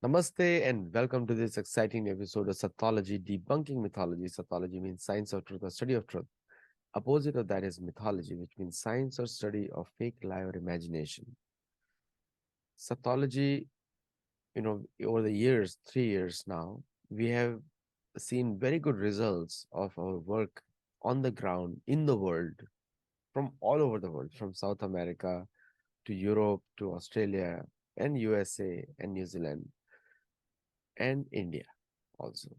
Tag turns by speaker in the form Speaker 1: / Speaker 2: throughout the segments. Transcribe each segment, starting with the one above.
Speaker 1: Namaste and welcome to this exciting episode of Sathology Debunking Mythology. Sathology means science of truth or study of truth. Opposite of that is mythology, which means science or study of fake, lie, or imagination. Sathology, over the years, 3 years now, we have seen very good results of our work on the ground in the world, from all over the world, from South America to Europe to Australia and USA and New Zealand and India also.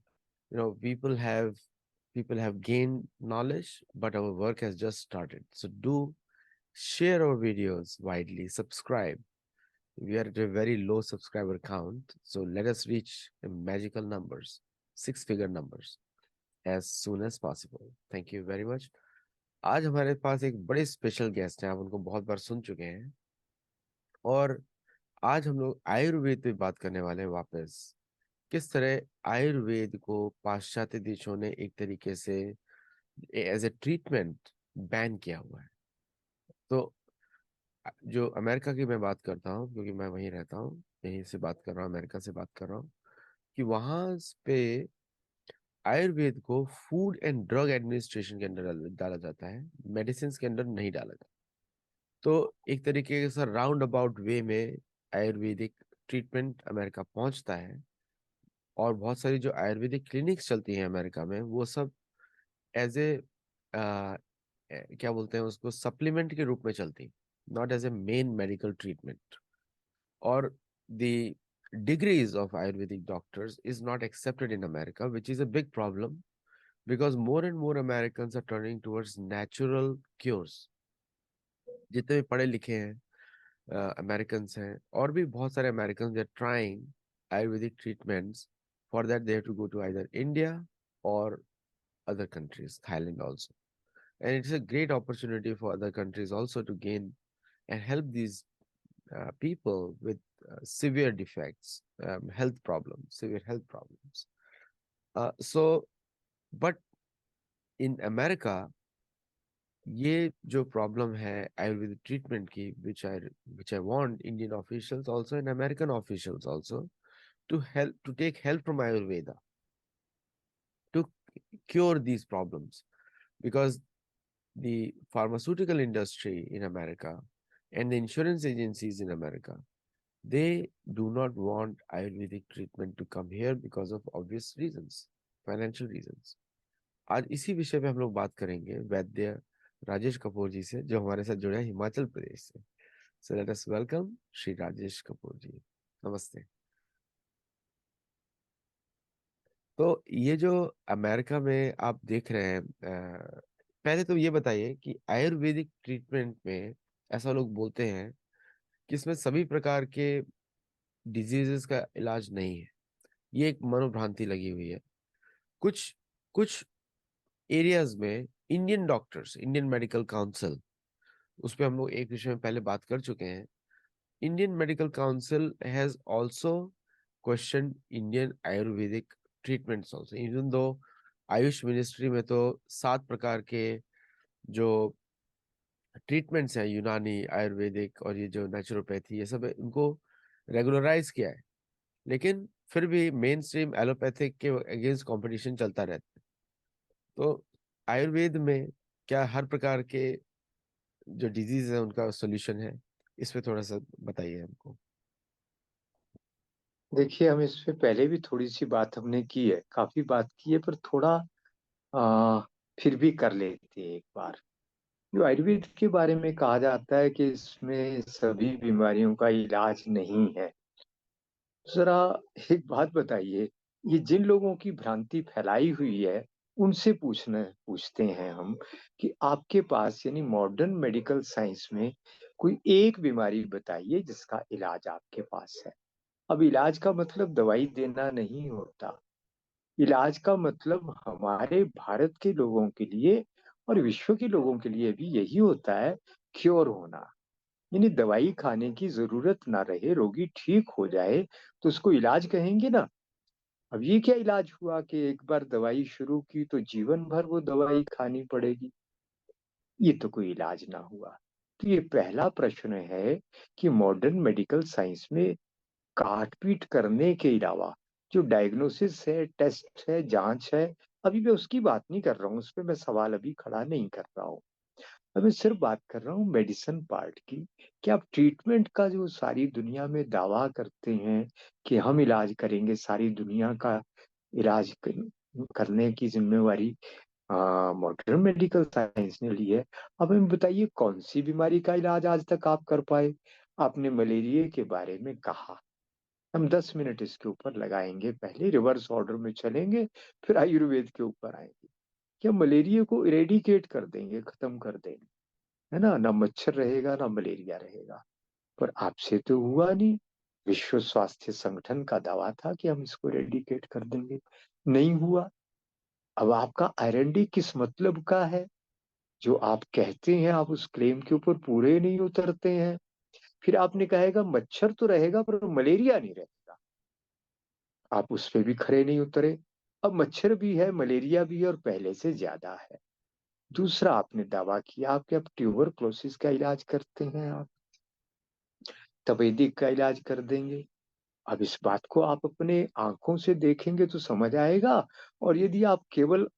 Speaker 1: People have gained knowledge, but our work has just started. So do share our videos widely, subscribe. We are at a very low subscriber count, so let us reach magical numbers, six-figure numbers, as soon as possible. Thank you very much. आज हमारे पास एक बड़े special guest हैं, आप उनको बहुत बार सुन चुके हैं, और आज हम लोग आयुर्वेद पे बात करने वाले हैं वापस। किस तरह आयुर्वेद को पाश्चात्य देशों ने एक तरीके से एज ए ट्रीटमेंट बैन किया हुआ है। तो जो अमेरिका की मैं बात करता हूँ, क्योंकि मैं वहीं रहता हूँ, यहीं से बात कर रहा हूँ, अमेरिका से बात कर रहा हूँ, कि वहां पे आयुर्वेद को फूड एंड ड्रग एडमिनिस्ट्रेशन के अंदर डाला जाता है, मेडिसिन के अंदर नहीं डाला जाता। तो एक तरीके से राउंड अबाउट वे में आयुर्वेदिक ट्रीटमेंट अमेरिका पहुंचता है, और बहुत सारी जो आयुर्वेदिक क्लिनिक्स चलती हैं अमेरिका में, वो सब एज ए क्या बोलते हैं उसको, सप्लीमेंट के रूप में चलती, not as a main medical treatment. और the degrees of Ayurvedic doctors is not accepted in America, which is a big problem because more and more Americans are turning towards natural cures. जितने भी पढ़े लिखे हैं American हैं, और भी बहुत सारे American are trying Ayurvedic treatments. For that they have to go to either India or other countries, Thailand also. And it's a great opportunity for other countries also to gain and help these people with severe defects, health problems, severe health problems. But in America, ये जो problem है Ayurvedic treatment की, which I want Indian officials also and American officials also to take help from Ayurveda to cure these problems, because the pharmaceutical industry in America and the insurance agencies in America, they do not want Ayurvedic treatment to come here because of obvious reasons, financial reasons. आज इसी विषय पे हम लोग बात करेंगे वैद्य राजेश कपूर जी से, जो हमारे साथ जुड़े हैं हिमाचल प्रदेश से. So let us welcome Shri Rajesh Kapoor ji. नमस्ते. तो ये जो अमेरिका में आप देख रहे हैं, पहले तो ये बताइए कि आयुर्वेदिक ट्रीटमेंट में ऐसा लोग बोलते हैं कि इसमें सभी प्रकार के डिजीजेस का इलाज नहीं है. ये एक मनोभ्रांति लगी हुई है. कुछ कुछ एरियाज में Indian doctors, Indian Medical council, उस पर हम लोग एक विषय में पहले बात कर चुके हैं. Indian Medical council has also question Indian Ayurvedic treatments also, even though Ayush ministry में तो 7 प्रकार के जो ट्रीटमेंट्स हैं, यूनानी, आयुर्वेदिक और ये जो नेचुरोपैथी, ये सब इनको रेगुलराइज किया है, लेकिन फिर भी मेन स्ट्रीम एलोपैथिक के अगेंस्ट कंपटीशन चलता रहता है. तो आयुर्वेद में क्या हर प्रकार के जो डिजीज है उनका सोल्यूशन है? इस पे थोड़ा सा बताइए हमको.
Speaker 2: देखिए, हम इस पे पहले भी थोड़ी सी बात हमने की है, काफी बात की है, पर थोड़ा आ, फिर भी कर लेते हैं एक बार. जो आयुर्वेद के बारे में कहा जाता है कि इसमें सभी बीमारियों का इलाज नहीं है. जरा एक बात बताइए, ये जिन लोगों की भ्रांति फैलाई हुई है उनसे पूछते हैं हम कि आपके पास यानी मॉडर्न मेडिकल साइंस में कोई एक बीमारी बताइए जिसका इलाज आपके पास है. अब इलाज का मतलब दवाई देना नहीं होता. इलाज का मतलब हमारे भारत के लोगों के लिए और विश्व के लोगों के लिए भी यही होता है, क्योर होना. यानी दवाई खाने की जरूरत ना रहे, रोगी ठीक हो जाए तो उसको इलाज कहेंगे ना. अब ये क्या इलाज हुआ कि एक बार दवाई शुरू की तो जीवन भर वो दवाई खानी पड़ेगी? ये तो कोई इलाज ना हुआ. तो ये पहला प्रश्न है कि मॉडर्न मेडिकल साइंस में काट-पीट करने के अलावा जो डायग्नोसिस है, टेस्ट है, जाँच है, अभी मैं उसकी बात नहीं कर रहा हूँ, उसपे मैं सवाल अभी खड़ा नहीं कर रहा हूँ। अब मैं सिर्फ बात कर रहा हूँ मेडिसिन पार्ट की, कि आप ट्रीटमेंट का जो सारी दुनिया में दावा करते हैं कि हम इलाज करेंगे, सारी दुनिया का इलाज करने की ज़िम्मेवारी मॉडर्न मेडिकल साइंस ने ली है। अब हमें बताइए कौन-सी बीमारी का इलाज आज तक आप कर पाए? आपने मलेरिया के बारे में कहा, हम 10 मिनट इसके ऊपर लगाएँगे, पहले रिवर्स ऑर्डर में चलेंगे, फिर आयुर्वेद के ऊपर आएँगे। क्या मलेरिया को इरेडिकेट कर देंगे, खत्म कर देंगे, है ना? ना मच्छर रहेगा, ना मलेरिया रहेगा। पर आपसे तो हुआ नहीं। विश्व स्वास्थ्य संगठन का दावा था कि हम इसको इरेडिकेट कर देंगे, नहीं हुआ। अब आपका आर-एन-डी किस मतलब का है? जो आप कहते हैं, आप उस क्लेम के ऊपर पूरे नहीं उतरते हैं। फिर आपने कहेगा मच्छर तो रहेगा पर मलेरिया नहीं रहेगा। आप उस पे भी खरे नहीं उतरे। अब मच्छर भी है, मलेरिया भी है और पहले से ज़्यादा है। दूसरा आपने दावा किया कि अब ट्यूबरक्लोसिस का इलाज करते हैं आप, तपेदिक का इलाज कर देंगे। अब इस बात को आप अपने आँखों से देखेंगे तो समझ आएगा, और यदि आप केवल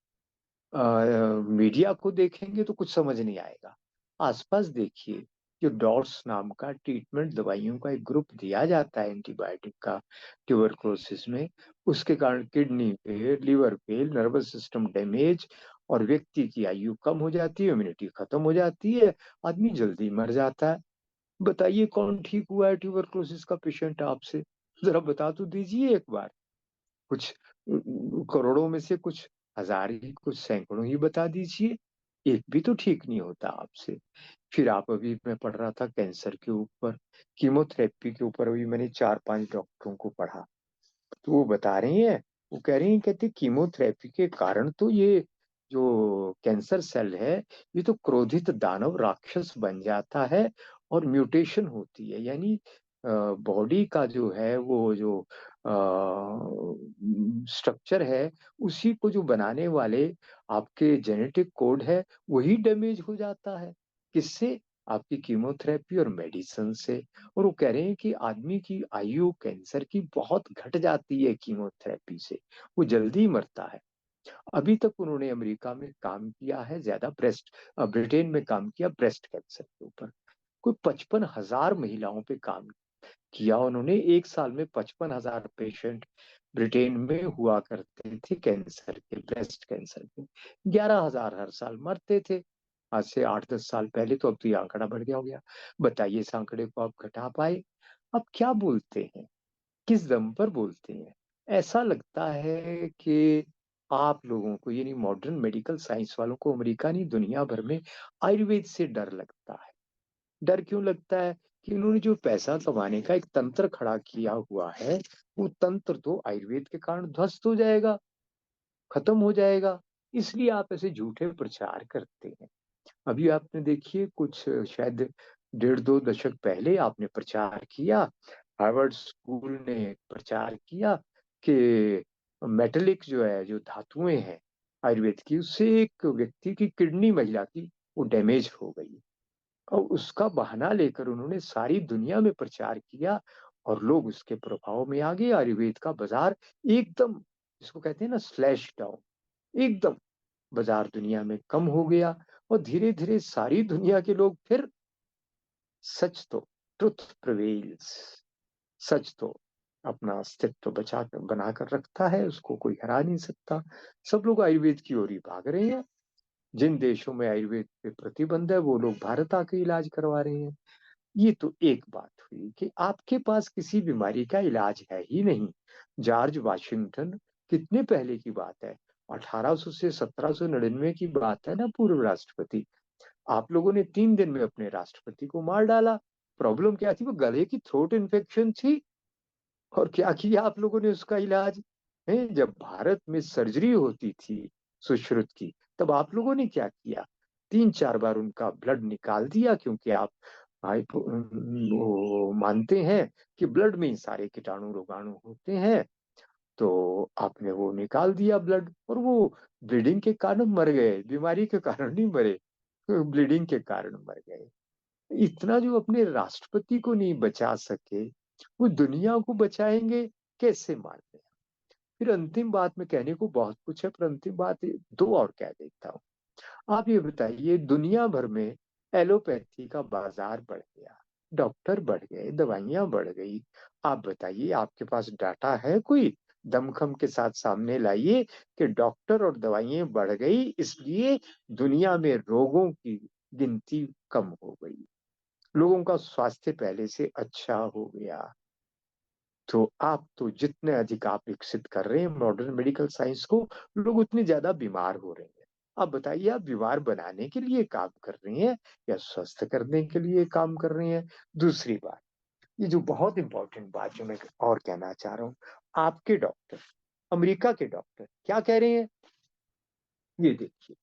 Speaker 2: मीडिया को देखेंगे तो कुछ समझ नहीं आएगा। आस-पास देखिए, जो डॉट्स नाम का ट्रीटमेंट दवाइयों का एक ग्रुप दिया जाता है एंटीबायोटिक का ट्यूबरकुलोसिस में, उसके कारण kidney fail, liver fail, nervous system damage और व्यक्ति की आयु कम हो जाती है, इम्यूनिटी खत्म हो जाती है, आदमी जल्दी मर जाता है। बताइए कौन ठीक हुआ है ट्यूबरकुलोसिस का पेशेंट आपसे? ज़रा बता तो दीजिए एक बार। कुछ करोड़ों में से कुछ हज़ार ही, कुछ सैकड़ों ही बता दीजिए। एक भी तो ठीक नहीं होता आपसे। फिर आप, अभी मैं पढ़ रहा था कैंसर के ऊपर, कीमोथेरेपी के ऊपर अभी मैंने 4-5 डॉक्टरों को पढ़ा। तो वो बता रही हैं, वो कह रही हैं, कहती कीमोथेरेपी के कारण तो ये जो कैंसर सेल है, ये तो क्रोधित दानव राक्षस बन जाता है और म्यूटेशन होती है। यानी बॉडी का जो है वो जो स्ट्रक्चर है, उसी को जो बनाने वाले आपके जेनेटिक कोड है, वही डैमेज हो जाता है। किससे? आपकी कीमोथेरेपी और मेडिसिन से। और वो कह रहे हैं कि आदमी की आयु कैंसर की बहुत घट जाती है कीमोथेरेपी से, वो जल्दी मरता है। अभी तक उन्होंने अमेरिका में काम किया है, ज़्यादा ब्रिटेन में काम किया ब्रेस्ट कैंसर के ऊपर। कोई 55,000 महिलाओं पे काम किया उन्होंने। 1 साल में 55,000 पेशेंट ब्रिटेन में हुआ करते थे कैंसर के, ब्रेस्ट कैंसर के। 11,000 हर साल मरते थे। आज से 8-10 साल पहले, तो अब तो ये आंकड़ा बढ़ गया हो गया। बताइए इस आंकड़े को आप घटा पाए? आप क्या बोलते हैं? किस दम पर बोलते हैं? ऐसा लगता है कि आप लोगों को, यानी मॉडर्न मेडिकल साइंस वालों को, अमेरिका नहीं दुनिया भर में आयुर्वेद से डर लगता है। डर क्यों लगता है? कि उन्होंने जो पैसा कमाने का एक तंत्र खड़ा किया हुआ है, वो तंत्र तो आयुर्वेद के कारण ध्वस्त हो जाएगा, खत्म हो जाएगा। इसलिए आप ऐसे झूठे प्रचार करते हैं। अभी आपने देखिए कुछ शायद 1.5-2 दशक पहले आपने प्रचार किया, हार्वर्ड स्कूल ने प्रचार किया कि मेटालिक जो है, जो धातुएँ हैं आयुर्वेद की, उससे एक व्यक्ति की किडनी, महिला की, वो डैमेज हो गई। और उसका बहाना लेकर उन्होंने सारी दुनिया में प्रचार किया और लोग उसके प्रभाव में आ गए। आयुर्वेद का बाजार एकदम, जिसको कहते हैं ना, स्लैश डाउन, एकदम बाजार दुनिया में कम हो गया। और धीरे-धीरे सारी दुनिया के लोग फिर, सच तो, ट्रुथ प्रिवेल्स, सच तो अपना अस्तित्व बचा कर बनाकर रखता है, उसको कोई हरा नहीं सकता। सब लोग आयुर्वेद की ओर ही भाग रहे हैं। जिन देशों में आयुर्वेद पे प्रतिबंध है, वो लोग भारत आके इलाज करवा रहे हैं। ये तो एक बात हुई कि आपके पास किसी बीमारी का इलाज है ही नहीं। जॉर्ज वाशिंगटन, कितने पहले की बात है, 1800 से 1799 की बात है ना, पूर्व राष्ट्रपति। आप लोगों ने 3 दिन में अपने राष्ट्रपति को मार डाला। प्रॉब्लम क्या थी? वो गले की थ्रोट इन्फेक्शन थी। और क्या किया आप लोगों ने उसका इलाज? हैं, जब भारत में सर्जरी होती थी सुश्रुत की, तब आप लोगों ने क्या किया? 3-4 बार उनका ब्लड निकाल दिया, क्योंकि आप वो मानते हैं कि ब्लड में ही सारे कीटाणु रोगाणु होते हैं। तो आपने वो निकाल दिया ब्लड, और वो ब्लीडिंग के कारण मर गए, बीमारी के कारण नहीं मरे, ब्लीडिंग के कारण मर गए। इतना जो अपने राष्ट्रपति को नहीं बचा सके, वो दुनिया को बचाएंगे, कैसे मान लें? फिर अंतिम बात में कहने को बहुत कुछ है, पर अंतिम बात दो और कह देता हूँ। आप ये बताइए, दुनिया भर में एलोपैथी का बाजार बढ़ गया, डॉक्टर बढ़ गए, दवाइयां बढ़ गई। आप बताइए, आपके पास डाटा है कोई? दमखम के साथ सामने लाइए कि डॉक्टर और दवाइयां बढ़ गई, इसलिए दुनिया में रोगों की गिनती कम हो गई, लोगों का स्वास्थ्य पहले से अच्छा हो गया। तो आप तो जितने अधिक आप विकसित कर रहे हैं मॉडर्न मेडिकल साइंस को, लोग उतने ज्यादा बीमार हो रहे हैं। आप बताइए, आप बीमार बनाने के लिए काम कर रहे हैं या स्वस्थ करने के लिए काम कर रहे हैं? दूसरी बात, ये जो बहुत इंपॉर्टेंट बात जो मैं और कहना चाह रहा हूँ, आपके डॉक्टर, अमेरिका के डॉक्टर क्या कह रहे हैं? ये देखिए,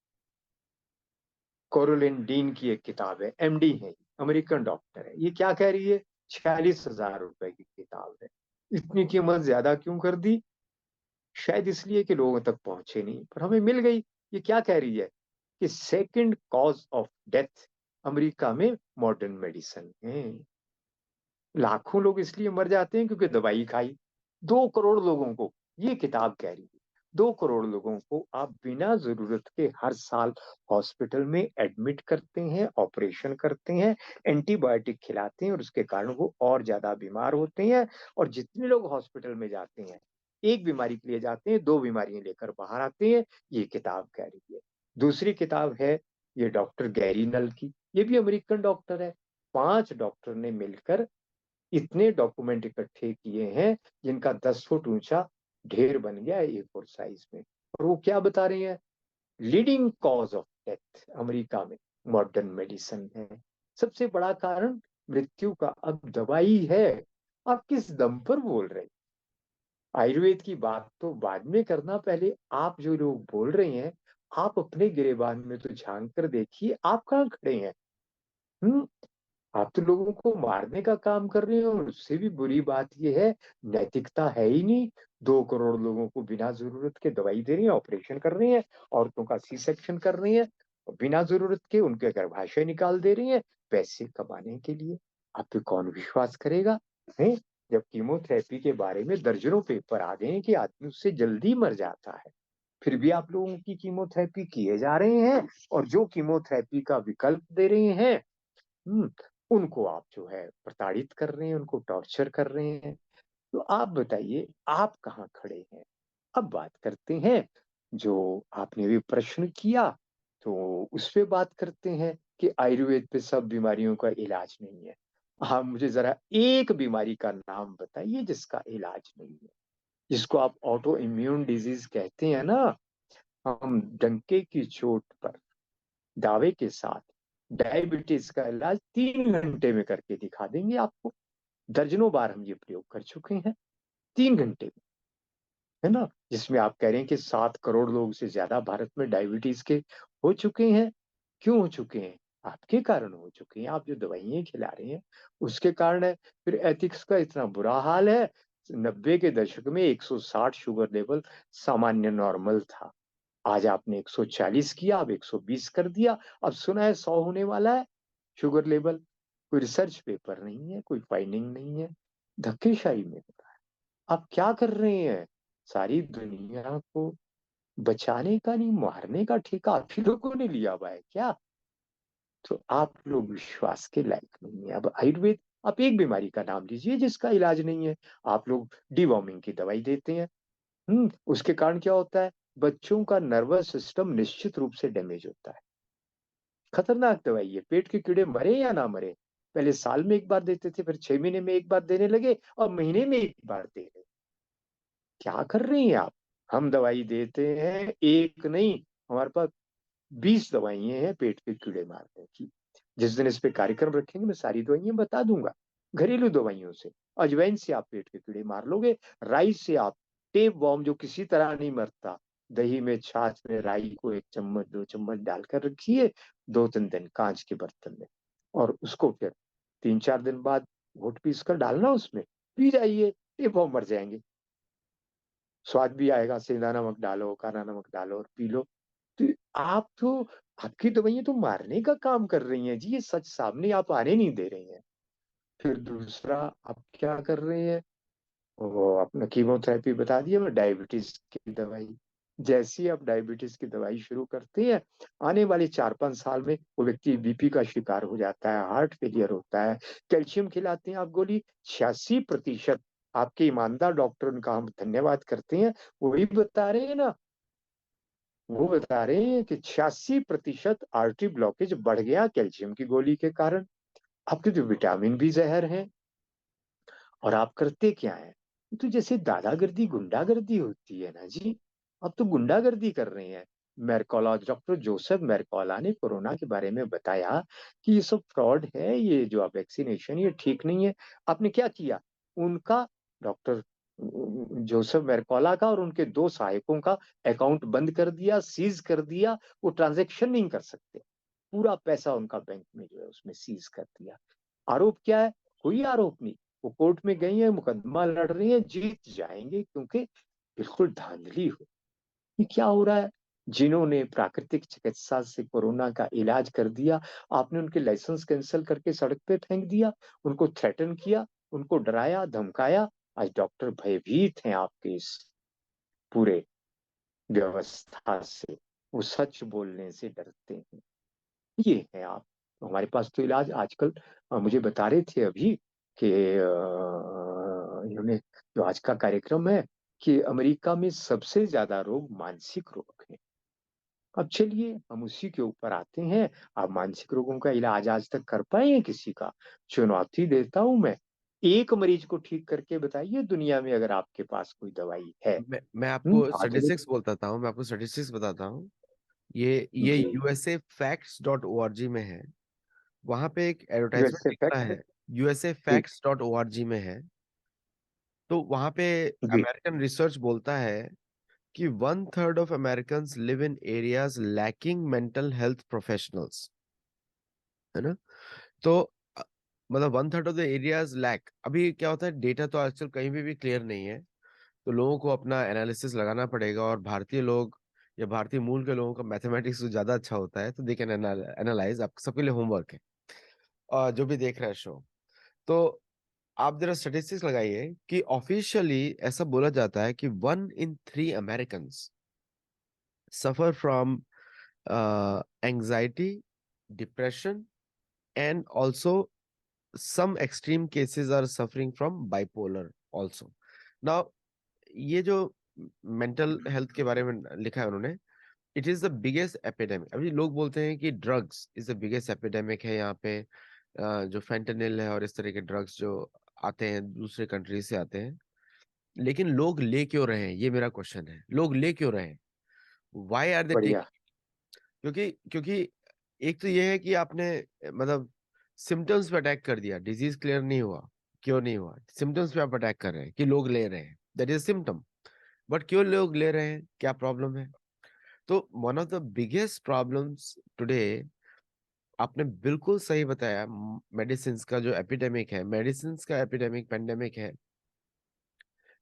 Speaker 2: कोरोलिन डीन की एक किताब है, एमडी है, अमेरिकन डॉक्टर है, ये क्या कह रही है? 46,000 रुपए की किताब है। इतनी कीमत ज्यादा क्यों कर दी? शायद इसलिए कि लोगों तक पहुंचे नहीं, पर हमें मिल गई। ये क्या कह रही है कि second cause of death America में मॉडर्न मेडिसिन है। लाखों लोग इसलिए मर जाते हैं क्योंकि दवाई खाई। 2 करोड़ लोगों को, ये किताब कह रही है, 2 करोड़ लोगों को आप बिना जरूरत के हर साल हॉस्पिटल में एडमिट करते हैं, ऑपरेशन करते हैं, एंटीबायोटिक खिलाते हैं, और उसके कारण वो और ज्यादा बीमार होते हैं। और जितने लोग हॉस्पिटल में जाते हैं, एक बीमारी के लिए जाते हैं, 2 बीमारियां लेकर बाहर आते हैं, ये किताब कह रही है। दूसरी किताब है, ये डॉक्टर गैरी नल की, ये भी अमेरिकन डॉक्टर है। 5 डॉक्टर ने मिलकर इतने डॉक्यूमेंट इकट्ठे किए हैं, जिनका 10 फुट ऊंचा ढेर बन गया है A4 साइज में। और वो क्या बता रहे हैं? Leading cause of death America में मॉडर्न मेडिसिन है। सबसे बड़ा कारण मृत्यु का अब दवाई है। आप किस दम पर बोल रहे हैं? आयुर्वेद की बात तो बाद में करना, पहले आप जो लोग बोल रहे हैं, आप अपने गिरेबान में तो झांक कर देखिए, आप कहाँ खड़े हैं? हम्म आप तो लोगों को मारने का काम कर रहे हो, और उससे भी बुरी बात यह है, नैतिकता है ही नहीं। 2 करोड़ लोगों को बिना जरूरत के दवाई दे रही है, ऑपरेशन कर रही है, औरतों का सी सेक्शन कर रही है, और बिना जरूरत के उनके गर्भाशय निकाल दे रही है, पैसे कमाने के लिए। आप पे कौन विश्वास करेगा? है, जब कीमोथेरेपी के बारे में दर्जनों पेपर आ गए हैं कि आदमी उससे जल्दी मर जाता है, फिर भी आप लोगों की कीमोथेरेपी किए जा रहे हैं, और जो कीमोथेरेपी का विकल्प दे रहे हैं, हम्म, उनको आप जो है प्रताड़ित कर रहे हैं, उनको टॉर्चर कर रहे हैं। तो आप बताइए, आप कहाँ खड़े हैं? अब बात करते हैं, जो आपने भी प्रश्न किया, तो उस पे बात करते हैं कि आयुर्वेद पे सब बीमारियों का इलाज नहीं है। हाँ, मुझे जरा एक बीमारी का नाम बताइए जिसका इलाज नहीं है, जिसको आप ऑटो इम्यून डिजीज कहते हैं ना। हम डंके की चोट पर दावे के साथ डायबिटीज का इलाज 3 घंटे में करके दिखा देंगे आपको। दर्जनों बार हम ये प्रयोग कर चुके हैं, 3 घंटे में, है ना? जिसमें आप कह रहे हैं कि 7 करोड़ लोग से ज्यादा भारत में डायबिटीज के हो चुके हैं। क्यों हो चुके हैं? आपके कारण हो चुके हैं। आप जो दवाइयां खिला रहे हैं उसके कारण है। फिर एथिक्स का इतना बुरा हाल है, 90 के दशक में 160 शुगर लेवल सामान्य नॉर्मल था। आज आपने 140 किया, अब 120 कर दिया, अब सुना है 100 होने वाला है शुगर लेवल। कोई रिसर्च पेपर नहीं है, कोई फाइंडिंग नहीं है, धक्केशाही में हो रहा है। आप क्या कर रहे हैं? सारी दुनिया को बचाने का नहीं, मारने का ठेका आप ही लोगों ने लिया हुआ है क्या? तो आप लोग विश्वास के लायक नहीं है। अब आयुर्वेद, आप एक बीमारी का नाम लीजिए जिसका इलाज नहीं है। आप लोग डिवॉर्मिंग की दवाई देते हैं। उसके कारण क्या होता है? बच्चों का नर्वस सिस्टम निश्चित रूप से डैमेज होता है। खतरनाक दवाई है। पेट के कीड़े मरे या ना मरे, पहले साल में एक बार देते थे, फिर 6 महीने में एक बार देने लगे, और महीने में एक बार दे रहे। क्या कर रहे हैं आप? हम दवाई देते हैं, एक नहीं, हमारे पास 20 दवाइयां हैं पेट के कीड़े मारने की। जिस दिन इस पे कार्यक्रम रखेंगे, मैं सारी दवाइयां बता दूंगा। घरेलू दवाइयों से, अजवाइन से आप पेट के कीड़े मार लोगे। राई से आप, टेप वॉर्म जो किसी तरह नहीं मरता, दही में, छाछ में राई को 1 चम्मच 2 चम्मच डालकर रखिए 2-3 दिन कांच के बर्तन में, और उसको फिर 3-4 दिन बाद घोट पीस कर डालना उसमें, पी जाइए, टेप वॉर्म मर जाएंगे। स्वाद भी आएगा, सेंधा नमक डालो, काला नमक डालो और पी लो। तो आप तो, आपकी दवाइयां तो मारने का काम कर रही हैं जी, ये सच सामने आप आने नहीं दे रही हैं। फिर दूसरा आप क्या कर रहे हैं, वो अपना कीमोथेरेपी बता दिया, मैं डायबिटीज की दवाई। जैसे ही आप डायबिटीज की दवाई शुरू करते हैं, आने वाले 4-5 साल में वो व्यक्ति बीपी का शिकार हो जाता है, हार्ट फेलियर होता है। कैल्शियम खिलाते हैं आप गोली, 86%। आपके ईमानदार डॉक्टर, उनका हम धन्यवाद करते हैं, वही बता रहे हैं ना, वो बता रहे हैं कि 86% आर्टरी ब्लॉकेज बढ़ गया कैल्शियम की गोली के कारण। आपके जो विटामिन भी जहर है, और आप करते क्या है, तो जैसे दादागिर्दी गुंडागर्दी होती है ना जी, अब तो गुंडागर्दी कर रहे हैं। मेरकोला, डॉक्टर जोसेफ मेरकोला ने कोरोना के बारे में बताया कि ये सब फ्रॉड है, ये जो आप वैक्सीनेशन, ये ठीक नहीं है। आपने क्या किया, उनका, डॉक्टर जोसेफ मेरकोला का और उनके दो सहायकों का अकाउंट बंद कर दिया, सीज कर दिया, वो ट्रांजेक्शन नहीं कर सकते। पूरा पैसा उनका बैंक में जो है उसमें सीज कर दिया। आरोप क्या है, कोई आरोप नहीं। वो कोर्ट में गई है, मुकदमा लड़ रही है, जीत जाएंगे, क्योंकि बिल्कुल धांधली हो। ये क्या हो रहा है, जिन्होंने प्राकृतिक चिकित्सा से कोरोना का इलाज कर दिया, आपने उनके लाइसेंस कैंसिल करके सड़क पे फेंक दिया, उनको थ्रेटन किया, उनको डराया धमकाया। आज डॉक्टर भयभीत हैं आपके इस पूरे व्यवस्था से, वो सच बोलने से डरते हैं। ये है आप, तो हमारे पास तो इलाज आजकल, मुझे बता रहे थे अभी कि इन्होंने, जो आज का कार्यक्रम है, कि अमेरिका में सबसे ज्यादा रोग मानसिक रोग हैं। अब चलिए हम उसी के ऊपर आते हैं। आप मानसिक रोगों का इलाज आज तक कर पाए हैं किसी का? चुनौती देता हूं मैं, एक मरीज को ठीक करके बताइए दुनिया में, अगर आपके पास कोई दवाई है।
Speaker 1: मैं आपको
Speaker 2: हाथ उठे।
Speaker 1: स्टेटिस्टिक्स बताता हूँ, मैं आपको स्टेटिस्टिक्स बताता हूँ। ये
Speaker 2: जी।
Speaker 1: usafacts.org में है। वहां पे एक एडवर्टाइजमेंट
Speaker 2: यूएस
Speaker 1: निकला
Speaker 2: इफेक्ट।
Speaker 1: है,
Speaker 2: जी।
Speaker 1: usafacts.org में है। तो वहां पे
Speaker 2: जी।
Speaker 1: अमेरिकन रिसर्च बोलता है कि 1/3 of American live in areas lacking mental health professionals, है ना। तो अ, मतलब 1/3 ऑफ द एरियाज लैक। अभी क्या होता है, डेटा तो आजकल कहीं भी क्लियर नहीं है, तो लोगों को अपना एनालिसिस लगाना पड़ेगा। और भारतीय लोग या भारतीय मूल के लोगों का मैथमेटिक्स जो ज्यादा अच्छा होता है, तो दे कैन एनालाइज। आप सबके लिए होमवर्क है, और जो भी देख रहा है शो, तो आप जरा स्टेटिस्टिक्स लगाइए कि ऑफिशियली ऐसा बोला जाता है कि 1 in 3 American suffer from anxiety, depression, and also some extreme cases are suffering from bipolar also. Now, ये जो मेंटल हेल्थ के बारे में लिखा है उन्होंने, it is the biggest epidemic. अभी लोग बोलते हैं कि drugs is the biggest epidemic है यहाँ पे। जो फेंटेनिल है और इस तरह के ड्रग्स जो आते हैं दूसरे कंट्री से आते हैं, लेकिन लोग ले क्यों रहे हैं, ये मेरा क्वेश्चन है। लोग ले क्यों रहे हैं, वाई आर दे टेक?
Speaker 2: बढ़िया।
Speaker 1: क्योंकि क्योंकि एक तो ये है कि आपने मतलब सिम्टम्स पे अटैक कर दिया, डिजीज क्लियर नहीं हुआ, क्यों नहीं हुआ, सिम्टम्स पे आप अटैक कर रहे हैं कि लोग ले रहे हैं, दैट इज सिम्टम। बट क्यों लोग ले रहे हैं, क्या प्रॉब्लम है? तो one of the biggest problems today, आपने बिल्कुल सही बताया, मेडिसिन का जो एपिडेमिक है, मेडिसिन का एपिडेमिक पेंडेमिक है,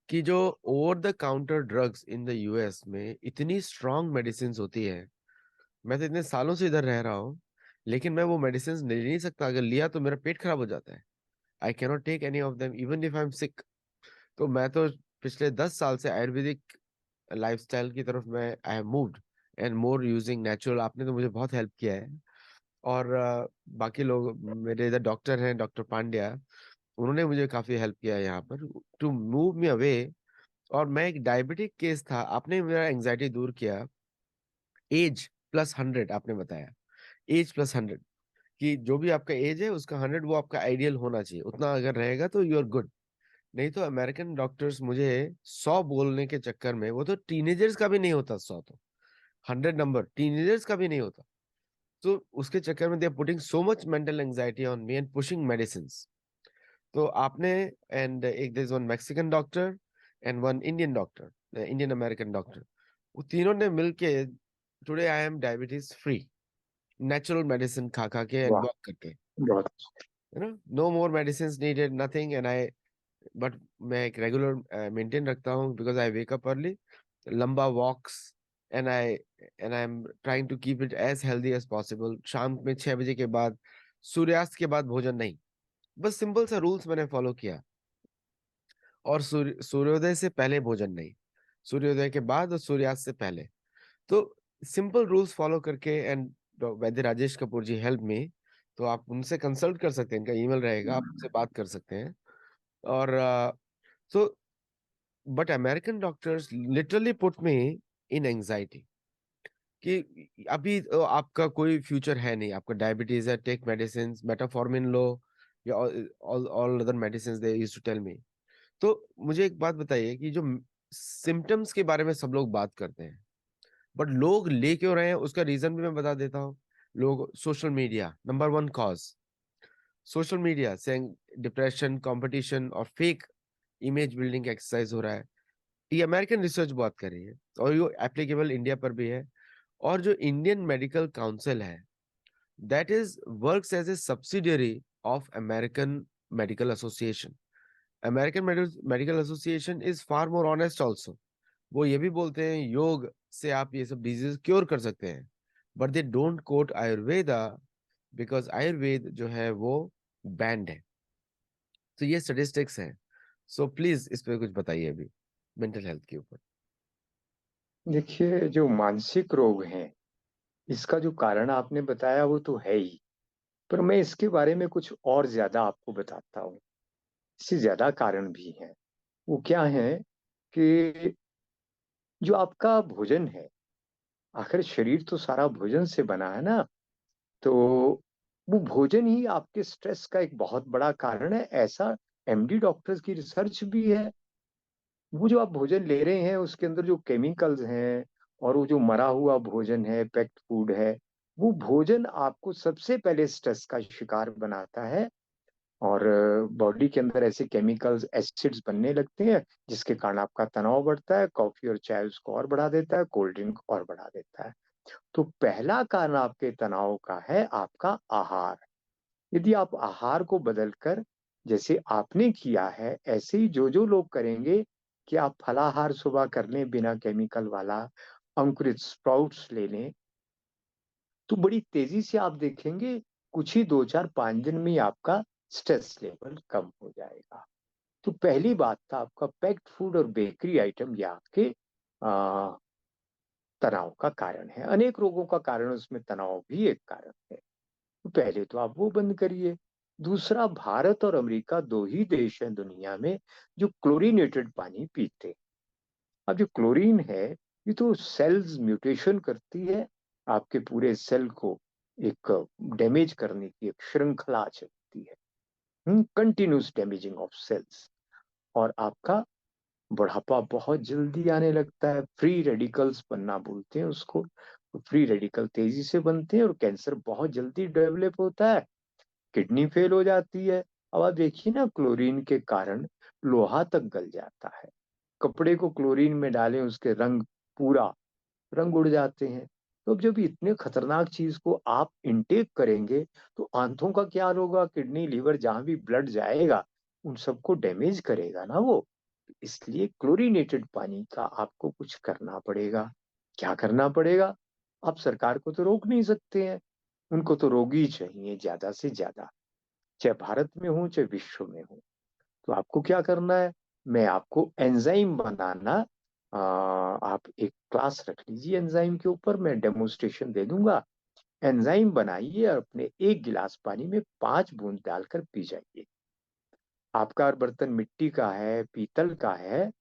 Speaker 1: कि जो over the counter drugs in the US में इतनी स्ट्रांग मेडिसिन होती है। मैं तो इतने सालों से इधर रह रहा हूँ, लेकिन मैं वो मेडिसिन ले नहीं सकता। अगर लिया तो मेरा पेट खराब हो जाता है। I cannot take any of them even if I am sick. तो मैं तो पिछले 10 साल से आयुर्वेदिक लाइफस्टाइल की तरफ मैं I have moved, and more using natural. आपने तो मुझे बहुत हेल्प किया है। और बाकी लोग, मेरे इधर डॉक्टर हैं, डॉक्टर पांड्या, उन्होंने मुझे काफी हेल्प किया है यहाँ पर टू मूव मी अवे। और मैं एक डायबिटिक केस था, आपने मेरा एंजाइटी दूर किया। एज +100 आपने बताया, एज +100, कि जो भी आपका एज है उसका 100 वो आपका आइडियल होना चाहिए, उतना अगर रहेगा तो यू आर गुड। नहीं तो अमेरिकन डॉक्टर्स मुझे 100 बोलने के चक्कर में, वो तो टीनेजर्स का भी नहीं होता 100, तो 100 नंबर टीनेजर्स का भी नहीं होता। तो उसके चक्कर में they are putting so much mental anxiety on me and pushing medicine. तो आपने, एंड एक this one Mexican doctor and one Indian doctor, Indian American doctor, वो तीनों ने मिलके, today I am diabetes free, natural medicine खा खा के एंड
Speaker 2: वाह।
Speaker 1: वर्क करके,
Speaker 2: बहुत।
Speaker 1: You know, no more medicine needed, nothing. And I, but मैं एक रेगुलर मेंटेन रखता हूँ, because I wake up early, लंबा walks, and I am trying to keep it as healthy as possible. शाम में 6 बजे के बाद, सूर्यास्त के बाद भोजन नहीं, बस सिंपल सा रूल्स मैंने फॉलो किया। और सूर्योदय से पहले भोजन नहीं, सूर्योदय के बाद और सूर्यास्त से पहले। तो सिंपल रूल्स फॉलो करके, and Vaidya Rajesh Kapoor ji help me. तो आप उनसे कंसल्ट कर सकते हैं, इनका ईमेल रहेगा, आप उनसे बात कर सकते हैं। और so but American doctors literally put me in anxiety कि अभी आपका कोई फ्यूचर है नहीं, आपका डायबिटीज है, टेक मेडिसिन, मेटाफॉर्मिन लो, या all all other medicine they used to tell me. तो मुझे एक बात बताइए कि जो सिम्टम्स के बारे में सब लोग बात करते हैं, बट लोग ले क्यों रहे हैं, उसका रीजन भी मैं बता देता हूँ। लोग social media number one cause, social media से डिप्रेशन, कंपटीशन और फेक इमेज बिल्डिंग एक्सरसाइज हो रहा है। ये अमेरिकन रिसर्च बात कर रही है, और ये एप्लीकेबल इंडिया पर भी है। और जो इंडियन मेडिकल काउंसिल है, that is works as a subsidiary of American Medical Association. American Medical Association is far more honest also. वो ये भी बोलते हैं योग से आप ये सब डिजीज क्योर कर सकते हैं, but they don't quote Ayurveda, because Ayurveda जो है वो बैंड है। तो ये स्टेटिस्टिक्स हैं। सो प्लीज इस पे कुछ बताइए अभी, मेंटल हेल्थ के ऊपर।
Speaker 2: देखिए, जो मानसिक रोग हैं, इसका जो कारण आपने बताया वो तो है ही, पर मैं इसके बारे में कुछ और ज्यादा आपको बताता हूँ। इससे ज्यादा कारण भी हैं। वो क्या है कि जो आपका भोजन है, आखिर शरीर तो सारा भोजन से बना है ना, तो वो भोजन ही आपके स्ट्रेस का एक बहुत बड़ा कारण है, ऐसा एमडी डॉक्टर्स की रिसर्च भी है। वो जो आप भोजन ले रहे हैं उसके अंदर जो केमिकल्स हैं, और वो जो मरा हुआ भोजन है, पैक्ड फूड है, वो भोजन आपको सबसे पहले स्ट्रेस का शिकार बनाता है। और बॉडी के अंदर ऐसे केमिकल्स, एसिड्स बनने लगते हैं, जिसके कारण आपका तनाव बढ़ता है। कॉफी और चाय उसको और बढ़ा देता है, कोल्ड ड्रिंक और बढ़ा देता है। तो पहला कारण आपके तनाव का है आपका आहार। यदि आप आहार को बदलकर, जैसे आपने किया है, ऐसे ही जो जो लोग करेंगे कि आप फलाहार सुबह कर लें बिना केमिकल वाला, अंकुरित स्प्राउट्स ले लें, तो बड़ी तेजी से आप देखेंगे कुछ ही 2 4 5 दिन में ही आपका स्ट्रेस लेवल कम हो जाएगा। तो पहली बात था आपका पैक्ड फूड और बेकरी आइटम, ये आपके तनाव का कारण है। अनेक रोगों का कारण, उसमें तनाव भी एक कारण है। तो पहले तो आप वो बंद करिए। दूसरा, भारत और अमेरिका दो ही देश हैं दुनिया में जो क्लोरीनेटेड पानी पीते हैं। अब जो क्लोरीन है, ये तो सेल्स म्यूटेशन करती है, आपके पूरे सेल को एक डैमेज करने की एक श्रृंखला चलती है, कंटिन्यूस डैमेजिंग ऑफ सेल्स। और आपका बुढ़ापा बहुत जल्दी आने लगता है, फ्री रेडिकल्स बनना बोलते हैं उसको। फ्री रेडिकल तेजी से बनते हैं और कैंसर बहुत जल्दी डेवलप होता है, किडनी फेल हो जाती है। अब आप देखिए ना, क्लोरीन के कारण लोहा तक गल जाता है। कपड़े को क्लोरीन में डालें, उसके रंग, पूरा रंग उड़ जाते हैं। तो अब जब इतने खतरनाक चीज को आप इनटेक करेंगे, तो आंतों का क्या होगा, किडनी, लीवर, जहां भी ब्लड जाएगा उन सबको डैमेज करेगा ना वो। इसलिए क्लोरीनेटेड पानी का आपको कुछ करना पड़ेगा। क्या करना पड़ेगा? आप सरकार को तो रोक नहीं सकते हैं, उनको तो रोगी ही चाहिए ज्यादा से ज्यादा, चाहे भारत में हो चाहे विश्व में हो। तो आपको क्या करना है? मैं आपको एंजाइम बनाना, आप एक क्लास रख लीजिए एंजाइम के ऊपर, मैं डेमोन्स्ट्रेशन दे दूंगा। एंजाइम बनाइए और अपने 1 गिलास पानी में 5 बूंद डालकर पी जाइए। आपका बर्तन मिट्टी का है, पीतल का है,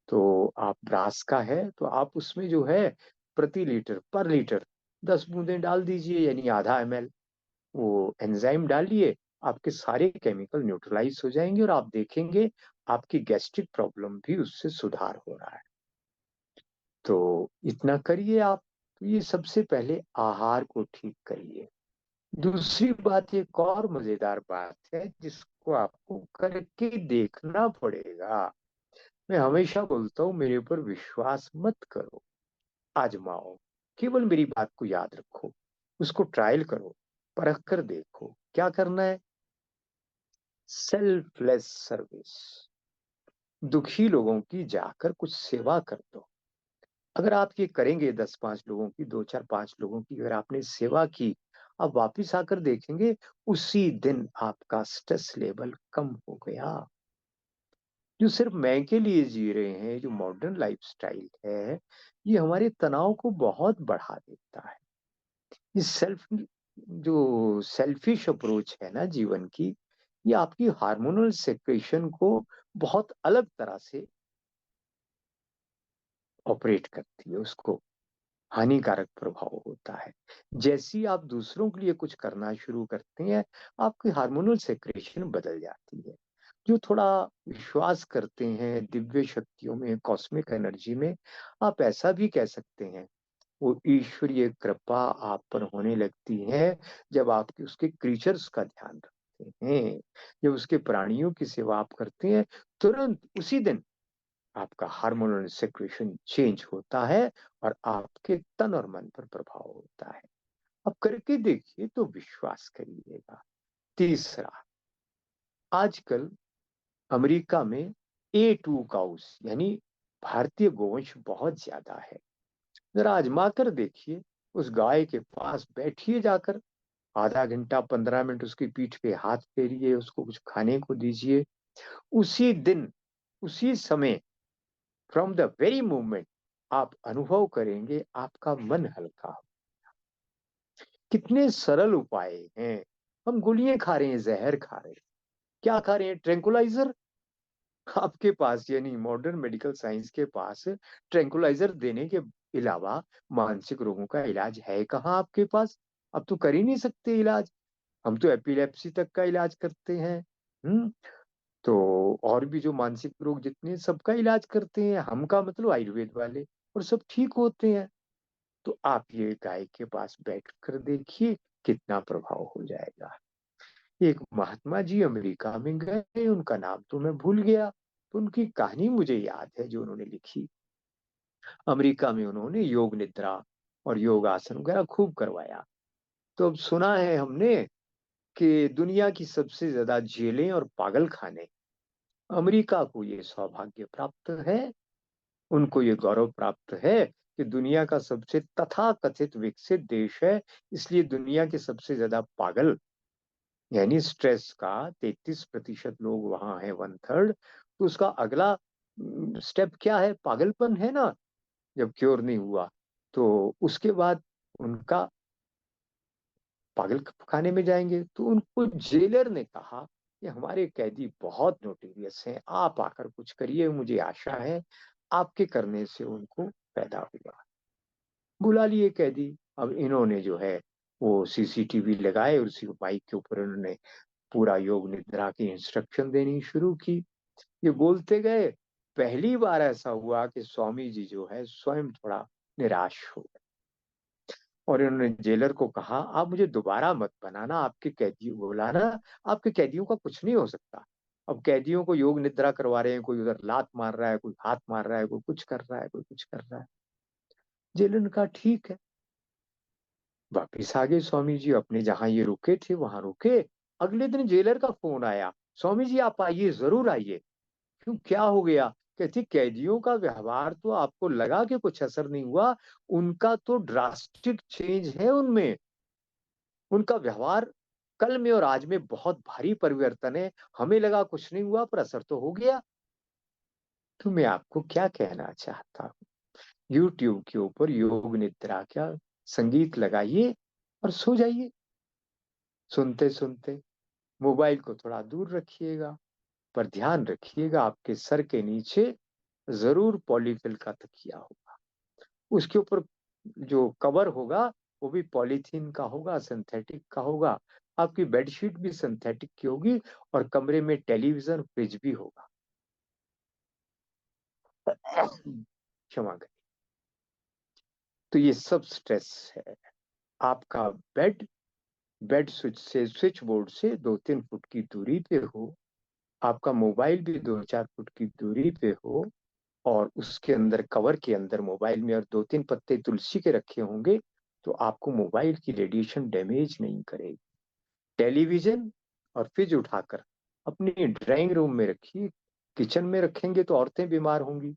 Speaker 2: तो आप ब्रास का है, तो आप उसमें जो है प्रति लीटर, पर लीटर 10 बूंदें डाल दीजिए, यानी ½ ml। वो एंजाइम डालिए, आपके सारे केमिकल न्यूट्रलाइज हो जाएंगे और आप देखेंगे आपकी गैस्ट्रिक प्रॉब्लम भी उससे सुधार हो रहा है। तो इतना करिए आप। तो ये सबसे पहले आहार को ठीक करिए। दूसरी बात, एक और मजेदार बात है जिसको आपको करके देखना पड़ेगा। मैं हमेशा बोलता हूँ, मेरे ऊपर विश्वास मत करो, आजमाओ। केवल मेरी बात को याद रखो, उसको ट्रायल करो, परख कर देखो। क्या करना है? Selfless service. दुखी लोगों की जाकर कुछ सेवा कर दो। अगर आप ये करेंगे, 10 5 लोगों की, 2 4 5 लोगों की अगर आपने सेवा की, आप वापिस आकर देखेंगे उसी दिन आपका स्ट्रेस लेवल कम हो गया। जो सिर्फ मैं के लिए जी रहे हैं, जो मॉडर्न लाइफ़स्टाइल है, ये हमारे तनाव को बहुत बढ़ा देता है। ये जो सेल्फिश अप्रोच है ना जीवन की, ये आपकी हार्मोनल सेक्रेशन को बहुत अलग तरह से ऑपरेट करती है, उसको हानिकारक प्रभाव होता है। जैसे ही आप दूसरों के लिए कुछ करना शुरू करते हैं, आपकी हार्मोनल सेक्रेशन बदल जाती है। जो थोड़ा विश्वास करते हैं दिव्य शक्तियों में, कॉस्मिक एनर्जी में, आप ऐसा भी कह सकते हैं, वो ईश्वरीय कृपा आप पर होने लगती है, जब आप उसके क्रीचर्स का ध्यान रखते हैं, जब उसके प्राणियों की सेवा आप करते हैं, तुरंत उसी दिन आपका हार्मोनल सिक्रेशन चेंज होता है और आपके तन और मन पर प्रभाव होता है। अब करके देखिए तो विश्वास करिएगा। तीसरा, आजकल अमेरिका में A2 काउस यानी भारतीय गोवंश बहुत ज्यादा है। जरा आजमा कर देखिए, उस गाय के पास बैठिए जाकर, आधा घंटा 15 मिनट उसकी पीठ पे हाथ फेरिए, उसको कुछ खाने को दीजिए। उसी दिन, उसी समय, फ्रॉम द वेरी मोमेंट आप अनुभव करेंगे आपका मन हल्का हो। कितने सरल उपाय हैं। हम गोलियां खा रहे हैं, जहर खा रहे हैं, क्या खा रहे हैं? ट्रैंकुलाइजर। आपके पास यानी मॉडर्न मेडिकल साइंस के पास ट्रैंकुलाइजर देने के अलावा मानसिक रोगों का इलाज है कहाँ आपके पास? अब तो कर ही नहीं सकते इलाज। हम तो एपिलेप्सी तक का इलाज करते हैं। तो और भी जो मानसिक रोग जितने, सबका इलाज करते हैं हम, का मतलब आयुर्वेद वाले, और सब ठीक होते हैं। तो आप ये गाय के पास बैठ कर देखिए कितना प्रभाव हो जाएगा। एक महात्मा जी अमेरिका में गए, उनका नाम तो मैं भूल गया, तो उनकी कहानी मुझे याद है जो उन्होंने लिखी। अमेरिका में उन्होंने योग निद्रा और योग आसन वगैरह खूब करवाया। तो अब सुना है हमने कि दुनिया की सबसे ज्यादा जेलें और पागल खाने अमेरिका को ये सौभाग्य प्राप्त है, उनको ये गौरव प्राप्त है कि दुनिया का सबसे तथाकथित विकसित देश है, इसलिए दुनिया के सबसे ज्यादा पागल यानी स्ट्रेस का 33% लोग वहां हैं, 1/3। तो उसका अगला स्टेप क्या है? पागलपन है ना। जब क्योर नहीं हुआ तो उसके बाद उनका पागल खाने में जाएंगे। तो उनको जेलर ने कहा कि हमारे कैदी बहुत नोटेरियस हैं, आप आकर कुछ करिए, मुझे आशा है आपके करने से उनको पैदा हुआ। बुला लिए कैदी। अब इन्होंने जो है वो सीसीटीवी लगाए, उसी बाइक के ऊपर उन्होंने पूरा योग निद्रा की इंस्ट्रक्शन देनी शुरू की। ये बोलते गए, पहली बार ऐसा हुआ कि स्वामी जी जो है स्वयं थोड़ा निराश हो गए, और इन्होंने जेलर को कहा, आप मुझे दोबारा मत बनाना, आपके कैदियों को बुलाना, आपके कैदियों का कुछ नहीं हो सकता। अब कैदियों को योग निद्रा करवा रहे हैं, कोई उधर लात मार रहा है, कोई हाथ मार रहा है, कोई कुछ कर रहा है, कोई कुछ कर रहा है। जेलर ने कहा ठीक है। वापिस आ गए स्वामी जी, अपने जहां ये रुके थे वहां रुके। अगले दिन जेलर का फोन आया, स्वामी जी आप आइए, जरूर आइए। क्यों, क्या हो गया? कहती कैदियों का व्यवहार तो आपको लगा कि कुछ असर नहीं हुआ, उनका तो ड्रास्टिक चेंज है उनमें। उनका व्यवहार कल में और आज में बहुत भारी परिवर्तन है। हमें लगा कुछ नहीं हुआ, पर असर तो हो गया। तो मैं आपको क्या कहना चाहता हूँ, यूट्यूब के ऊपर योग निद्रा का संगीत लगाइए और सो जाइए। सुनते सुनते मोबाइल को थोड़ा दूर रखिएगा, पर ध्यान रखिएगा आपके सर के नीचे जरूर पॉलीफिल का तकिया होगा। उसके ऊपर जो कवर होगा वो भी पॉलीथीन का होगा, सिंथेटिक का होगा। आपकी बेडशीट भी सिंथेटिक की होगी, और कमरे में टेलीविजन, फ्रिज भी होगा। क्षमा करें। तो ये सब स्ट्रेस है। आपका बेड, बेड स्विच से, स्विच बोर्ड से 2-3 फुट की दूरी पे हो, आपका मोबाइल भी 2-4 फुट की दूरी पे हो, और उसके अंदर, कवर के अंदर मोबाइल में और 2-3 पत्ते तुलसी के रखे होंगे, तो आपको मोबाइल की रेडिएशन डैमेज नहीं करेगी। टेलीविजन और फ्रिज उठाकर अपनी ड्राइंग रूम में रखिए। किचन में रखेंगे तो औरतें बीमार होंगी,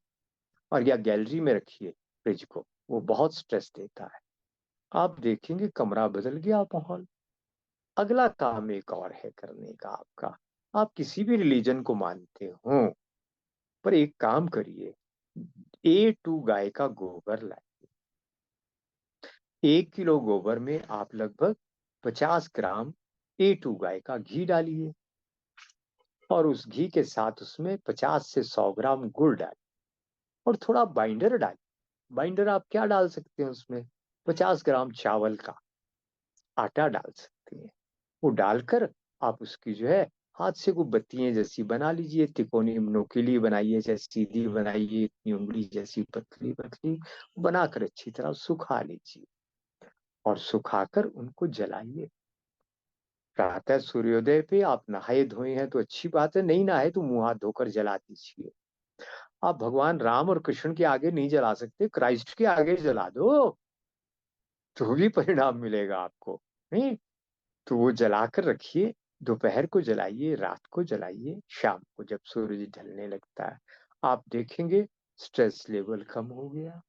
Speaker 2: और या गैलरी में रखिए फ्रिज को, वो बहुत स्ट्रेस देता है। आप देखेंगे कमरा बदल गया माहौल। अगला काम एक और है करने का आपका। आप किसी भी रिलीजन को मानते हो, पर एक काम करिए, A2 गाय का गोबर लाइए। 1 किलो गोबर में आप लगभग 50 ग्राम A2 गाय का घी डालिए, और उस घी के साथ उसमें 50 से 100 ग्राम गुड़ डालिए, और थोड़ा बाइंडर डालिए। बाइंडर आप क्या डाल सकते हैं उसमें? 50 ग्राम चावल का आटा डाल सकते हैं। वो डालकर आप उसकी जो है हाथ से को बत्तियां जैसी बना लीजिए, तिकोनी नोकीली बनाइए, चाहे सीधी बनाइए, इतनी उंगली जैसी पतली पतली बनाकर अच्छी तरह सुखा लीजिए, और सुखाकर उनको जलाइए। प्रातः सूर्योदय पे आप नहाए धोए हैं तो अच्छी बात है, नहीं नहाए तो मुंह हाथ धोकर जला दीजिए। आप भगवान राम और कृष्ण के आगे नहीं जला सकते, क्राइस्ट के आगे जला दो, तो भी परिणाम मिलेगा आपको। नहीं तो वो जलाकर रखिए, दोपहर को जलाइए, रात को जलाइए, शाम को जब सूरज ढलने लगता है, आप देखेंगे स्ट्रेस लेवल कम हो गया।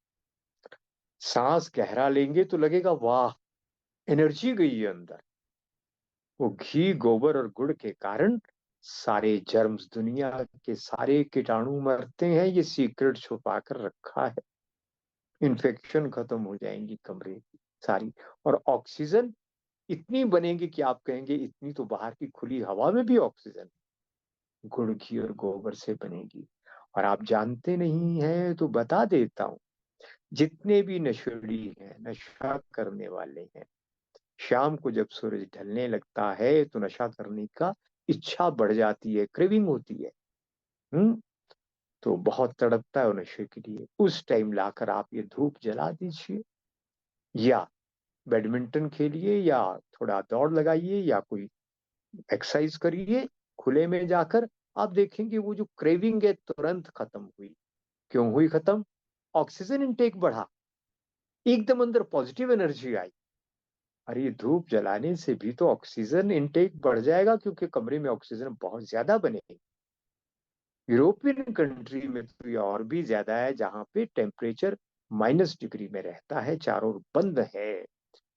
Speaker 2: सांस गहरा लेंगे तो लगेगा वाह, एनर्जी गई है अंदर। वो घी गोबर और गुड़ के कारण सारे जर्म्स, दुनिया के सारे कीटाणु मरते हैं, ये सीक्रेट छुपा कर रखा है। इन्फेक्शन खत्म हो जाएंगी कमरे की सारी, और ऑक्सीजन इतनी बनेगी कि आप कहेंगे इतनी तो बाहर की खुली हवा में भी ऑक्सीजन गुड़ घी और गोबर से बनेगी। और आप जानते नहीं हैं तो बता देता हूं, जितने भी नशेड़ी हैं, नशा करने वाले हैं, शाम को जब सूरज ढलने लगता है तो नशा करने का इच्छा बढ़ जाती है, क्रेविंग होती है। हम्म तो बहुत तड़पता है वो नशे के लिए। उस टाइम लाकर आप ये धूप जला दीजिए, या बैडमिंटन खेलिए, या थोड़ा दौड़ लगाइए, या कोई एक्सरसाइज करिए खुले में जाकर। आप देखेंगे वो जो क्रेविंग है तुरंत खत्म हुई। क्यों हुई खत्म? ऑक्सीजन इनटेक बढ़ा, एकदम अंदर पॉजिटिव एनर्जी आई। अरे ये धूप जलाने से भी तो ऑक्सीजन इनटेक बढ़ जाएगा, क्योंकि कमरे में ऑक्सीजन बहुत ज्यादा बनेगी। यूरोपियन कंट्री में तो ये और भी ज्यादा है, जहां पे टेम्परेचर -डिग्री में रहता है, चारों ओर बंद है,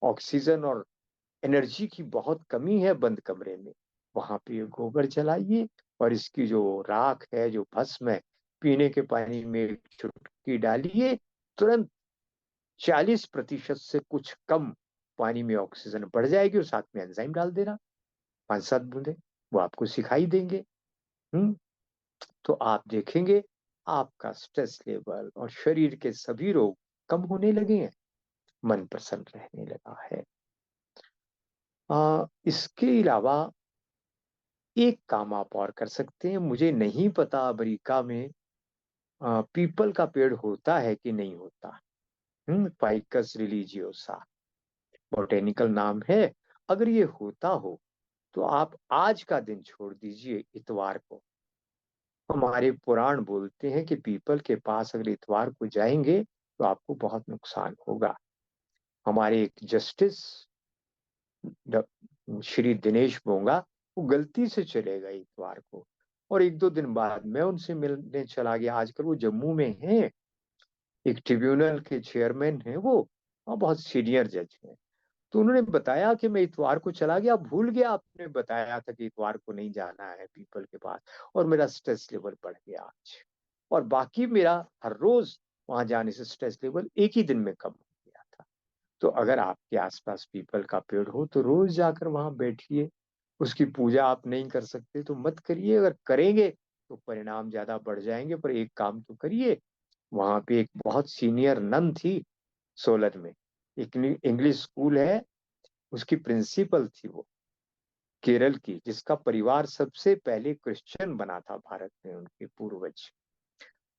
Speaker 2: ऑक्सीजन और एनर्जी की बहुत कमी है बंद कमरे में। वहां पे ये गोबर जलाइए, और इसकी जो राख है, जो भस्म है, पीने के पानी में एक चुटकी डालिए, तुरंत 40% से कुछ कम पानी में ऑक्सीजन बढ़ जाएगी, और साथ में एंजाइम डाल देना 5-7 बूंदे, वो आपको सिखाई देंगे। हम्म तो आप देखेंगे आपका स्ट्रेस लेवल और शरीर के सभी रोग कम होने लगे हैं, मन प्रसन्न रहने लगा है। इसके अलावा एक काम आप और कर सकते हैं। मुझे नहीं पता अमेरिका में पीपल का पेड़ होता है कि नहीं होता। फाइकस रिलीजियोसा बोटेनिकल नाम है। अगर ये होता हो तो आप आज का दिन छोड़ दीजिए, इतवार को। हमारे पुराण बोलते हैं कि पीपल के पास अगर इतवार को जाएंगे तो आपको बहुत नुकसान होगा। हमारे एक जस्टिस श्री दिनेश बोंगा, वो गलती से चले गए इतवार को, और 1-2 दिन बाद मैं उनसे मिलने चला गया। आजकल वो जम्मू में हैं, एक ट्रिब्यूनल के चेयरमैन हैं वो, और बहुत सीनियर जज हैं। तो उन्होंने बताया कि मैं इतवार को चला गया, भूल गया आपने बताया था कि इतवार को नहीं जाना है पीपल के पास, और मेरा स्ट्रेस लेवल बढ़ गया आज। और बाकी मेरा हर रोज वहां जाने से स्ट्रेस लेवल एक ही दिन में कम हो गया था। तो अगर आपके आसपास पीपल का पेड़ हो तो रोज जाकर वहां बैठिए। उसकी पूजा आप नहीं कर सकते तो मत करिए, अगर करेंगे तो परिणाम ज्यादा बढ़ जाएंगे। पर एक काम तो करिए, वहां पे एक बहुत सीनियर नन थी सोलन में, एक इंग्लिश स्कूल है, उसकी प्रिंसिपल थी वो, केरल की, जिसका परिवार सबसे पहले क्रिश्चियन बना था भारत में, उनके पूर्वज।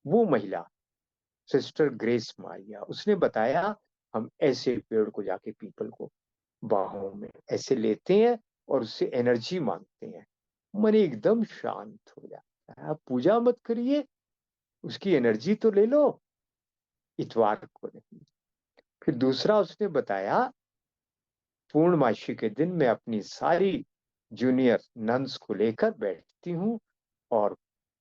Speaker 2: वो महिला सिस्टर ग्रेस मारिया, उसने बताया हम ऐसे पेड़ को जाके पीपल को बाहों में ऐसे लेते हैं और उससे एनर्जी मांगते हैं, मन एकदम शांत हो जाता है। आप पूजा मत करिए, उसकी एनर्जी तो ले लो, इतवार को नहीं। फिर दूसरा उसने बताया, पूर्णमासी के दिन मैं अपनी सारी जूनियर नन्स को लेकर बैठती हूँ, और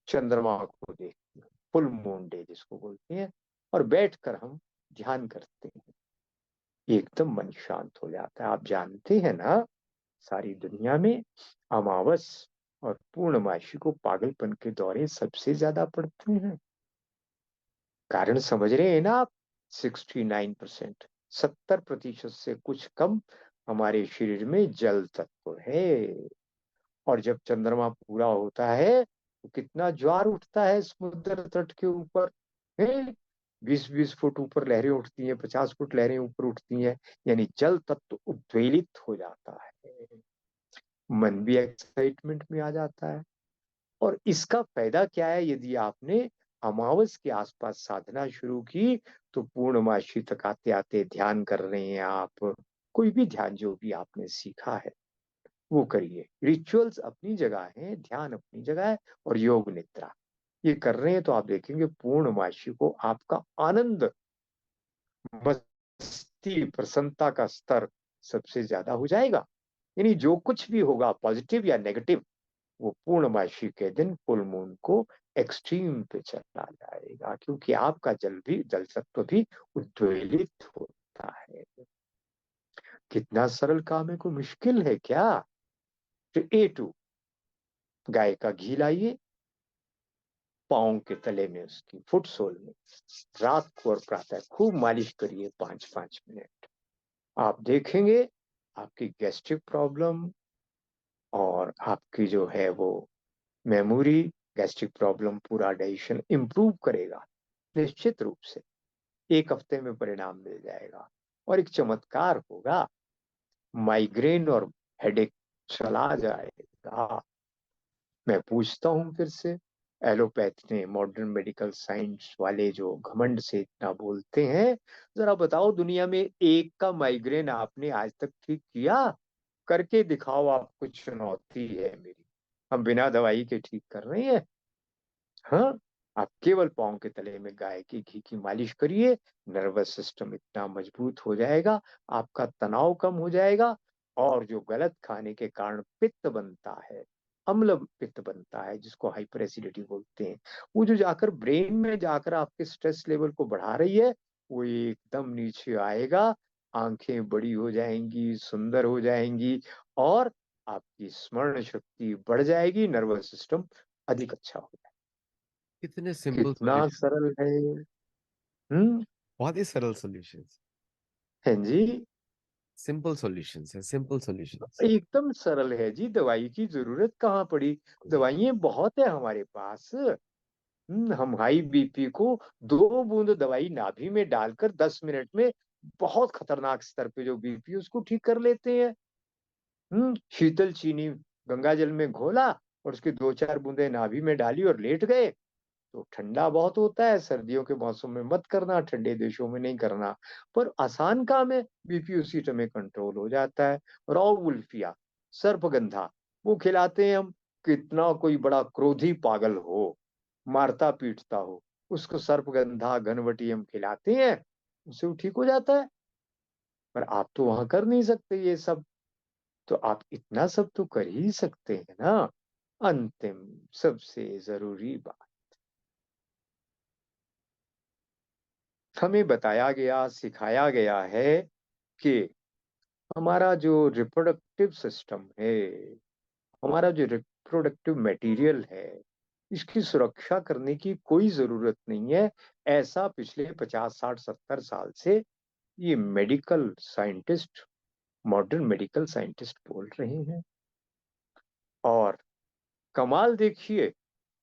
Speaker 2: चंद्रमा को देखती हूँ, फुल मून डे जिसको बोलते हैं, और बैठकर हम ध्यान करते हैं। एकदम मन शांत हो जाता है। आप जानते हैं ना, सारी दुनिया में अमावस और पूर्णमासी को पागलपन के दौरे सबसे ज्यादा पड़ते हैं। कारण समझ रहे हैं ना आप? 69%, 70% से कुछ कम हमारे शरीर में जल तत्व है। और जब चंद्रमा पूरा होता है तो कितना ज्वार उठता है समुद्र तट के ऊपर है। 20-20 फुट ऊपर लहरें उठती हैं, 50 फुट लहरें ऊपर उठती हैं। यानी जल तत्व उद्वेलित हो जाता है, मन भी एक्साइटमेंट में आ जाता है। और इसका फायदा क्या है? यदि आपने अमावस के आसपास साधना शुरू की तो पूर्णमासी तक आते आते ध्यान कर रहे हैं आप, कोई भी ध्यान जो भी आपने सीखा है वो करिए। रिचुअल्स अपनी जगह है, ध्यान अपनी जगह है, और योग निद्रा ये कर रहे हैं तो आप देखेंगे पूर्णमासी को आपका आनंद, मस्ती, प्रसन्नता का स्तर सबसे ज्यादा हो जाएगा। यानी जो कुछ भी होगा पॉजिटिव या नेगेटिव, वो पूर्णमासी के दिन फुल मून को एक्सट्रीम पे चला जाएगा, क्योंकि आपका जल तत्व भी उद्वेलित होता है। कितना सरल काम है, कोई मुश्किल है क्या? तो A2, गाय का घी लाइए, पाँव के तले में, उसकी फुट सोल में, रात को और प्रातः खूब मालिश करिए 5-5 मिनट। आप देखेंगे आपकी गैस्ट्रिक प्रॉब्लम और आपकी जो है वो मेमोरी, गैस्ट्रिक प्रॉब्लम, पूरा डाइजेशन इंप्रूव करेगा निश्चित रूप से। 1 हफ्ते में परिणाम मिल जाएगा। और एक चमत्कार होगा, माइग्रेन और हेडेक चला जाएगा। मैं पूछता हूं फिर से, एलोपैथ ने, मॉडर्न मेडिकल साइंस वाले जो घमंड से इतना बोलते हैं, जरा बताओ दुनिया में एक का माइग्रेन आपने आज तक ठीक किया? करके दिखाओ, आपको चुनौती है मेरी। हम बिना दवाई के ठीक कर रहे हैं। हाँ, आप केवल पाँव के तले में गाय के घी की मालिश करिए, नर्वस सिस्टम इतना मजबूत हो जाएगा, आपका तनाव कम हो जाएगा। और जो गलत खाने के कारण पित्त बनता है, अम्ल पित्त बनता है, जिसको हाइपर एसिडिटी बोलते हैं, वो जो जाकर ब्रेन में जाकर आपके स्ट्रेस लेवल को बढ़ा रही है, वो एकदम नीचे आएगा। आंखें बड़ी हो जाएंगी, सुंदर हो जाएंगी, और आपकी स्मरण शक्ति बढ़ जाएगी, नर्वस सिस्टम अधिक अच्छा हो जाएगा।
Speaker 1: कितने सिंपल
Speaker 2: कितना
Speaker 1: सॉल्यूशन।
Speaker 2: सरल है। हम्म।
Speaker 1: बहुत ही सरल सॉल्यूशंस।
Speaker 2: है जी।
Speaker 1: सिंपल सॉल्यूशंस है, सिंपल सॉल्यूशंस।
Speaker 2: एकदम सरल है जी, दवाई की जरूरत कहाँ पड़ी। दवाइयाँ बहुत है हमारे पास। हम हाई बीपी को 2 बूंद दवाई नाभि में डालकर 10 मिनट में बहुत खतरनाक स्तर पे जो बीपी उसको ठीक कर लेते हैं। शीतल चीनी गंगा जल में घोला और उसकी 2-4 बूंदे नाभि में डाली और लेट गए, तो ठंडा बहुत होता है, सर्दियों के मौसम में मत करना, ठंडे देशों में नहीं करना। पर आसान काम है, बीपी उसी समय कंट्रोल हो जाता है। रॉ वुल्फिया, सर्पगंधा, वो खिलाते हैं हम। कितना कोई बड़ा क्रोधी पागल हो, मारता पीटता हो, उसको सर्पगंधा घनवटी हम खिलाते हैं, उससे वो ठीक हो जाता है। पर आप तो वहां कर नहीं सकते ये सब, तो आप इतना सब तो कर ही सकते हैं ना। अंतिम सबसे जरूरी बात, हमें बताया गया, सिखाया गया है कि हमारा जो रिप्रोडक्टिव सिस्टम है, हमारा जो रिप्रोडक्टिव मटेरियल है, इसकी सुरक्षा करने की कोई जरूरत नहीं है। ऐसा पिछले 50-60-70 साल से ये medical scientist, modern medical scientist बोल रहे हैं। और कमाल देखिए,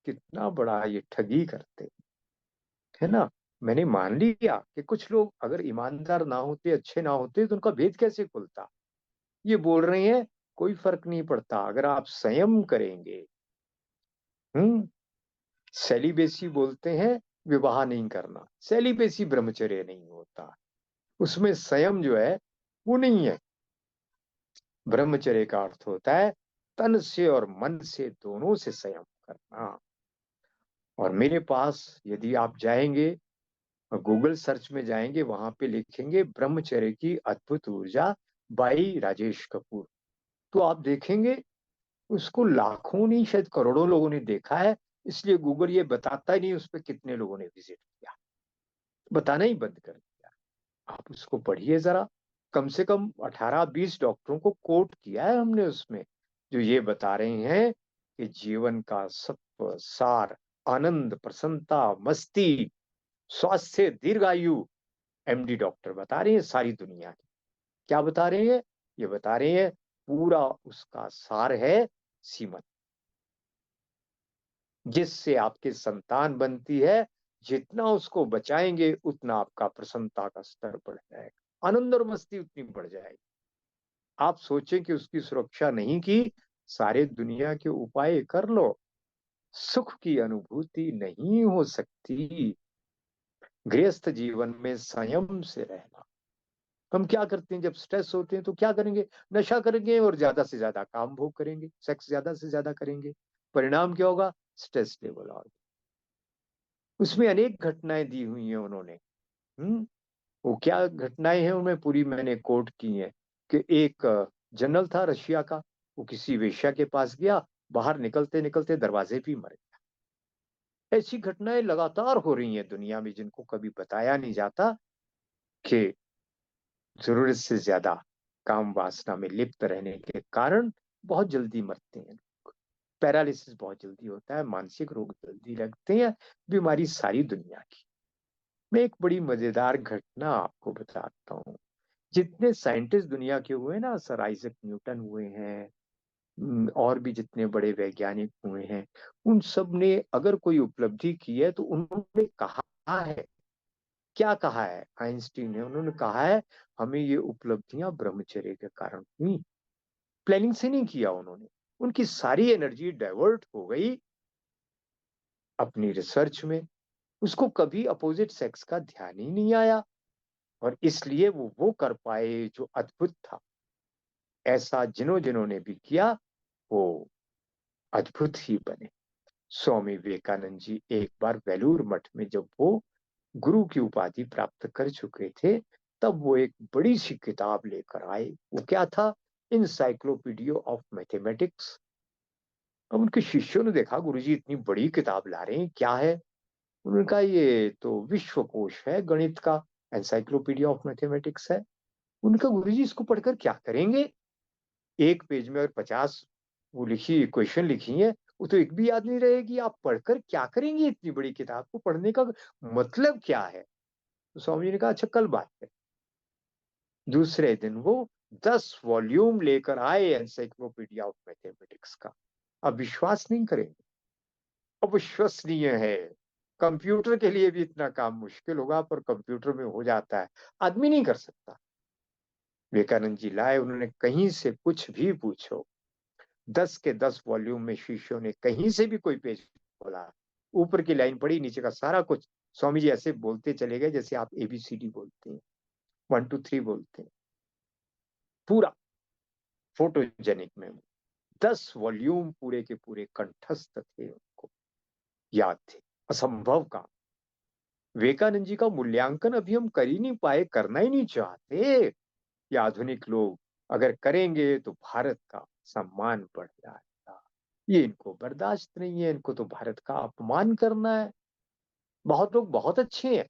Speaker 2: कितना बड़ा ये ठगी करते हैं, है ना। मैंने मान लिया कि कुछ लोग अगर ईमानदार ना होते, अच्छे ना होते, तो उनका भेद कैसे खुलता। ये बोल रहे हैं कोई फर्क नहीं पड़ता अगर आप संयम करेंगे। हम्म। सेलिबेसी बोलते हैं विवाह नहीं करना, सेलिबेसी ब्रह्मचर्य नहीं होता, उसमें संयम जो है वो नहीं है। ब्रह्मचर्य का अर्थ होता है तन से और मन से, दोनों से संयम करना। और मेरे पास यदि आप जाएंगे, गूगल सर्च में जाएंगे, वहां पे लिखेंगे ब्रह्मचर्य की अद्भुत ऊर्जा बाई राजेश कपूर, तो आप देखेंगे उसको लाखों नहीं शायद करोड़ों लोगों ने देखा है। इसलिए गूगल ये बताता ही नहीं उस पर कितने लोगों ने विजिट किया, बताना ही बंद कर दिया। आप उसको पढ़िए जरा, कम से कम 18-20 डॉक्टरों को कोट किया है हमने उसमें, जो ये बता रहे हैं कि जीवन का सत्व, सार, आनंद, प्रसन्नता, मस्ती, स्वास्थ्य, दीर्घायु, एमडी डॉक्टर बता रहे हैं सारी दुनिया की। क्या बता रहे हैं? ये बता रहे हैं पूरा उसका सार है सीमन, जिससे आपकी संतान बनती है। जितना उसको बचाएंगे उतना आपका प्रसन्नता का स्तर बढ़ जाएगा, आनंद और मस्ती उतनी बढ़ जाएगी। आप सोचें कि उसकी सुरक्षा नहीं की, सारे दुनिया के उपाय कर लो, सुख की अनुभूति नहीं हो सकती। गृहस्थ जीवन में संयम से रहना। हम क्या करते हैं जब स्ट्रेस होते हैं तो क्या करेंगे? नशा करेंगे और ज्यादा से ज्यादा काम भोग करेंगे, सेक्स ज्यादा से ज्यादा करेंगे। परिणाम क्या होगा? स्ट्रेस लेवल और उसमें अनेक घटनाएं दी हुई हैं उन्होंने। वो क्या घटनाएं हैं उनमें पूरी मैंने कोट की हैं कि एक जनरल था रशिया का, वो किसी वेश्या के पास गया, बाहर निकलते निकलते दरवाजे पे ही मर गया। ऐसी घटनाएं लगातार हो रही हैं दुनिया में, जिनको कभी बताया नहीं जाता कि जरूरत से ज्यादा काम वासना में लिप्त रहने के कारण बहुत जल्दी मरते हैं। पैरालिसिस बहुत जल्दी होता है, मानसिक रोग जल्दी लगते हैं, बीमारी सारी दुनिया की। मैं एक बड़ी मजेदार घटना आपको बताता हूँ। जितने साइंटिस्ट दुनिया के हुए ना, सर आइजक न्यूटन हुए हैं, और भी जितने बड़े वैज्ञानिक हुए हैं, उन सब ने अगर कोई उपलब्धि की है तो उन्होंने कहा है, क्या कहा है आइंस्टीन ने? उन्होंने कहा है हमें ये उपलब्धियां ब्रह्मचर्य के कारण हुई, प्लानिंग से नहीं किया उन्होंने। उनकी सारी एनर्जी डाइवर्ट हो गई अपनी रिसर्च में, उसको कभी अपोजिट सेक्स का ध्यान ही नहीं आया, और इसलिए वो कर पाए जो अद्भुत था। ऐसा जिन्होंने भी किया वो अद्भुत ही बने। स्वामी विवेकानंद जी एक बार वेलूर मठ में जब वो गुरु की उपाधि प्राप्त कर चुके थे, तब वो एक बड़ी सी किताब लेकर आए। वो क्या था? Encyclopedia of mathematics. अब उनके शिष्यों ने देखा गुरुजी इतनी बड़ी किताब ला रहे हैं, क्या है? उन्होंने कहा ये तो विश्वकोश है गणित का, एनसाइक्लोपीडिया ऑफ मैथमेटिक्स है। उनका गुरुजी इसको पढ़कर क्या करेंगे? एक पेज में और 50 वो लिखी क्वेश्चन लिखी है, वो तो एक भी याद नहीं रहेगी। आप पढ़कर क्या करेंगे? इतनी बड़ी किताब को पढ़ने का मतलब क्या है? तो स्वामी जी ने कहा अच्छा कल बात है। दूसरे दिन वो 10 वॉल्यूम लेकर आए एनसाइक्लोपीडिया ऑफ मैथमेटिक्स का। अब विश्वास नहीं करेंगे, अविश्वसनीय है। कंप्यूटर के लिए भी इतना काम मुश्किल होगा, पर कंप्यूटर में हो जाता है, आदमी नहीं कर सकता। विवेकानंद जी लाए, उन्होंने कहीं से कुछ भी पूछो, 10 के 10 वॉल्यूम में शिष्यों ने कहीं से भी कोई पेज खोला, ऊपर की लाइन पढ़ी, नीचे का सारा कुछ स्वामी जी ऐसे बोलते चले गए जैसे आप एबीसीडी बोलते हैं, 1 2 3 बोलते हैं, पूरा फोटोजेनिक में। 10 वॉल्यूम पूरे के पूरे कंठस्थ थे, उनको याद थे। असंभव काम। विवेकानंद जी का मूल्यांकन अभी हम कर ही नहीं पाए, करना ही नहीं चाहते। ये आधुनिक लोग अगर करेंगे तो भारत का सम्मान बढ़ जाएगा। ये इनको बर्दाश्त नहीं है, इनको तो भारत का अपमान करना है। बहुत लोग बहुत अच्छे हैं,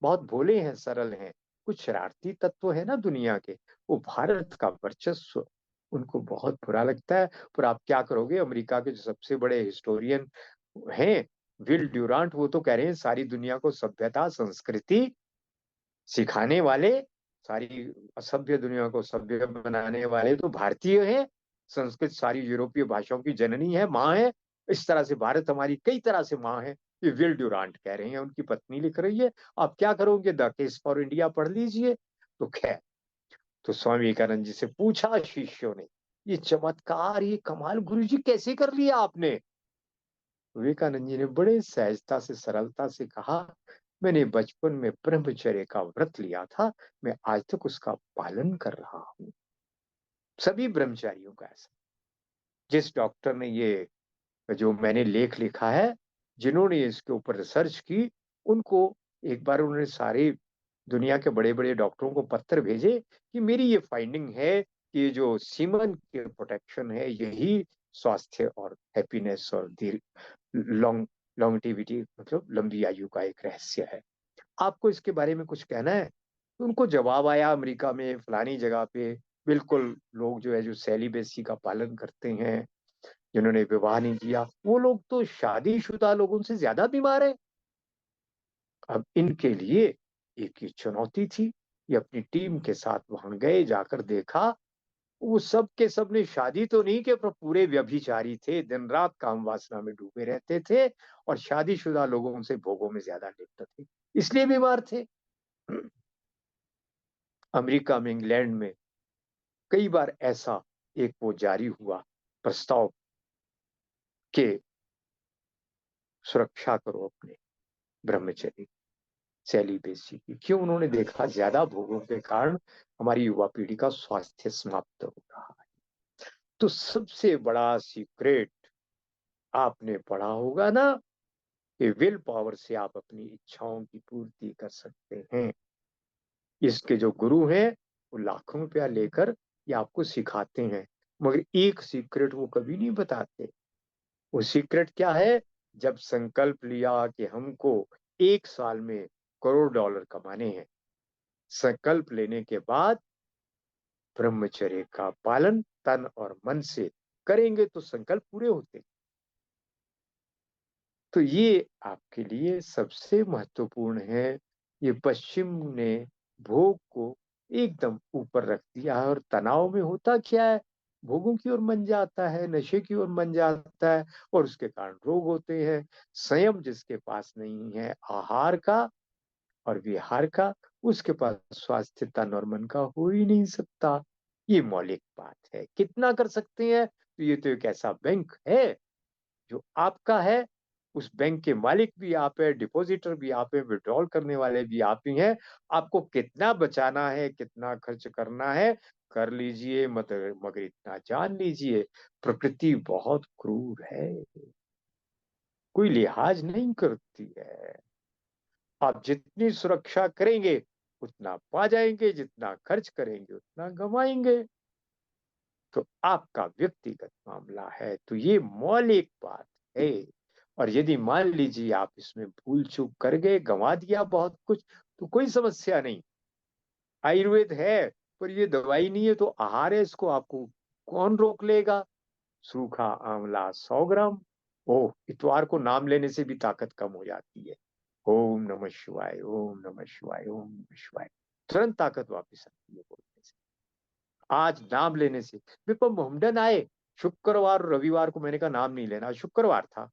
Speaker 2: बहुत भोले हैं, सरल हैं, कुछ शरारती तत्व है ना दुनिया के, वो भारत का वर्चस्व उनको बहुत बुरा लगता है। पर आप क्या करोगे? अमेरिका के जो सबसे बड़े हिस्टोरियन हैं, विल ड्यूरांट, वो तो कह रहे हैं सारी दुनिया को सभ्यता संस्कृति सिखाने वाले, सारी असभ्य दुनिया को सभ्य बनाने वाले तो भारतीय हैं। संस्कृत सारी यूरोपीय भाषाओं की जननी है, माँ है। इस तरह से भारत हमारी कई तरह से माँ है। ये विल ड्यूरांट कह रहे हैं, उनकी पत्नी लिख रही है। आप क्या करोगे? द केस फॉर इंडिया पढ़ लीजिए। तो खैर, तो स्वामी विवेकानंद जी से पूछा शिष्यों ने, ये चमत्कार, ये कमाल गुरुजी कैसे कर लिया आपने? विवेकानंद जी ने बड़े सहजता से, सरलता से कहा, मैंने बचपन में ब्रह्मचर्य का व्रत लिया था, मैं आज तक उसका पालन कर रहा हूं। सभी ब्रह्मचारियों का ऐसा। जिस डॉक्टर ने ये जो मैंने लेख लिखा है, जिन्होंने इसके ऊपर रिसर्च की, उनको एक बार उन्होंने सारे दुनिया के बड़े बड़े डॉक्टरों को पत्र भेजे कि मेरी ये फाइंडिंग है कि ये जो सीमन के प्रोटेक्शन है, यही स्वास्थ्य और हैप्पीनेस और दीर्घ लॉन्ग लॉन्गटिविटी मतलब लंबी आयु का एक रहस्य है। आपको इसके बारे में कुछ कहना है? तो उनको जवाब आया अमेरिका में फलानी जगह पे बिल्कुल लोग जो है जो सेलिबेसी का पालन करते हैं, जिन्होंने विवाह नहीं किया, वो लोग तो शादीशुदा लोगों से ज्यादा बीमार है। अब इनके लिए एक ये चुनौती थी। ये अपनी टीम के साथ वहां गए, जाकर देखा, वो सब के सब ने शादी तो नहीं के, पर पूरे व्यभिचारी थे, दिन रात काम वासना में डूबे रहते थे और शादीशुदा लोगों से भोगों में ज्यादा लिप्त थे, इसलिए बीमार थे। अमेरिका में, इंग्लैंड में कई बार ऐसा एक वो जारी हुआ प्रस्ताव के सुरक्षा करो अपने ब्रह्मचर्य सेलिबेसी की। क्यों? उन्होंने देखा ज्यादा भोगों के कारण हमारी युवा पीढ़ी का स्वास्थ्य समाप्त हो रहा है। तो सबसे बड़ा सीक्रेट आपने पढ़ा होगा ना कि विल पावर से आप अपनी इच्छाओं की पूर्ति कर सकते हैं। इसके जो गुरु हैं वो लाखों रुपया लेकर ये आपको सिखाते हैं, मगर एक सीक्रेट वो कभी नहीं बताते। वो सीक्रेट क्या है? जब संकल्प लिया कि हमको 1 साल में करोड़ डॉलर कमाने हैं, संकल्प लेने के बाद ब्रह्मचर्य का पालन तन और मन से करेंगे तो संकल्प पूरे होते हैं। तो ये आपके लिए सबसे महत्वपूर्ण है। ये पश्चिम ने भोग को एकदम ऊपर रख दिया है, और तनाव में होता क्या है? भोगों की ओर मन जाता है, नशे की ओर मन जाता है, और उसके कारण रोग होते हैं। संयम जिसके पास नहीं है आहार का और विहार का, उसके पास स्वास्थ्य तन और मन का हो ही नहीं सकता। ये मौलिक बात है। कितना कर सकते हैं? तो ये तो एक ऐसा बैंक है जो आपका है। उस बैंक के मालिक भी आप है, डिपॉजिटर भी आप है, विड्रॉल करने वाले भी आप ही हैं। आपको कितना बचाना है, कितना खर्च करना है, कर लीजिए, मगर इतना जान लीजिए, प्रकृति बहुत क्रूर है, कोई लिहाज नहीं करती है। आप जितनी सुरक्षा करेंगे उतना पा जाएंगे, जितना खर्च करेंगे उतना गंवाएंगे। तो आपका व्यक्तिगत मामला है, तो ये मौलिक बात है। और यदि मान लीजिए आप इसमें भूल चूक कर गए, गंवा दिया बहुत कुछ, तो कोई समस्या नहीं। आयुर्वेद है, पर ये दवाई नहीं है, तो आहार है, इसको आपको कौन रोक लेगा? सूखा आंवला 100 ग्राम। ओह, इतवार को नाम लेने से भी ताकत कम हो जाती है। ओम नमः शिवाय, ओम नमः शिवाय, ओम नमः शिवाय, तुरंत ताकत वापस आती है बोलने से। आज नाम लेने से। देखो मोहम्मदन आए शुक्रवार रविवार को, मैंने कहा नाम नहीं लेना, शुक्रवार था।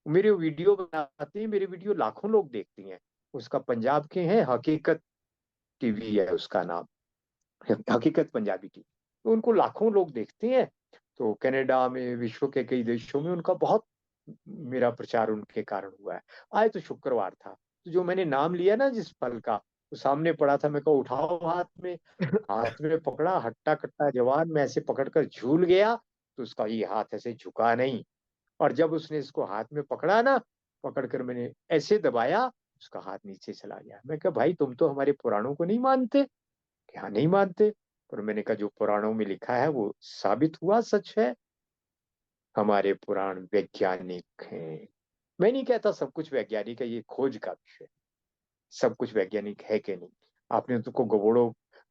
Speaker 2: मेरे वीडियो बनाते हैं, मेरे वीडियो लाखों लोग देखते हैं। उसका पंजाब के हैं, हकीकत टीवी है उसका नाम, हकीकत पंजाबी टीवी। तो उनको लाखों लोग देखते हैं। तो कनाडा में, विश्व के कई देशों में उनका बहुत मेरा प्रचार उनके कारण हुआ है। आए तो शुक्रवार था, तो जो मैंने नाम लिया ना जिस फल का, वो सामने पड़ा था। मैं कहा उठाओ हाथ में। हाथ में पकड़ा, हट्टा कट्टा जवान, मैं ऐसे पकड़कर झूल गया, तो उसका ये हाथ ऐसे झुका नहीं। और जब उसने इसको हाथ में पकड़ा ना, पकड़कर मैंने ऐसे दबाया, उसका हाथ नीचे चला गया। मैं कहा भाई तुम तो हमारे पुराणों को नहीं मानते? क्या नहीं मानते? पर मैंने कहा जो पुराणों में लिखा है वो साबित हुआ, सच है। हमारे पुराण वैज्ञानिक हैं। मैं नहीं कहता सब कुछ वैज्ञानिक है, ये खोज का विषय। सब कुछ वैज्ञानिक है कि नहीं? आपने तुमको गबोड़ो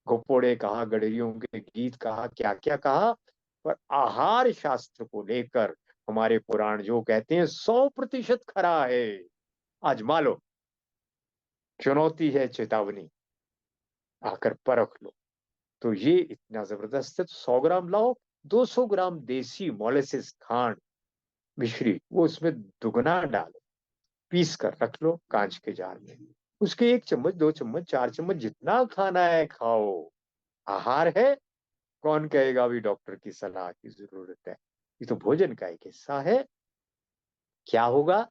Speaker 2: गोपोड़े कहा, गडरियों के गीत कहा, क्या क्या कहा, पर आहार शास्त्र को लेकर हमारे पुराण जो कहते हैं 100% खरा है। आजमा लो, चुनौती है, चेतावनी, आकर परख लो। तो ये इतना जबरदस्त है। तो 100 ग्राम लाओ, 200 ग्राम देसी मोलेसिस खांड मिश्री, वो उसमें दुगना डालो, पीस कर रख लो कांच के जार में। उसके 1 चम्मच, 2 चम्मच, 4 चम्मच, जितना खाना है खाओ। आहार है। कौन कहेगा भी डॉक्टर की सलाह की जरूरत है? ये तो भोजन का एक हिस्सा है। क्या होगा?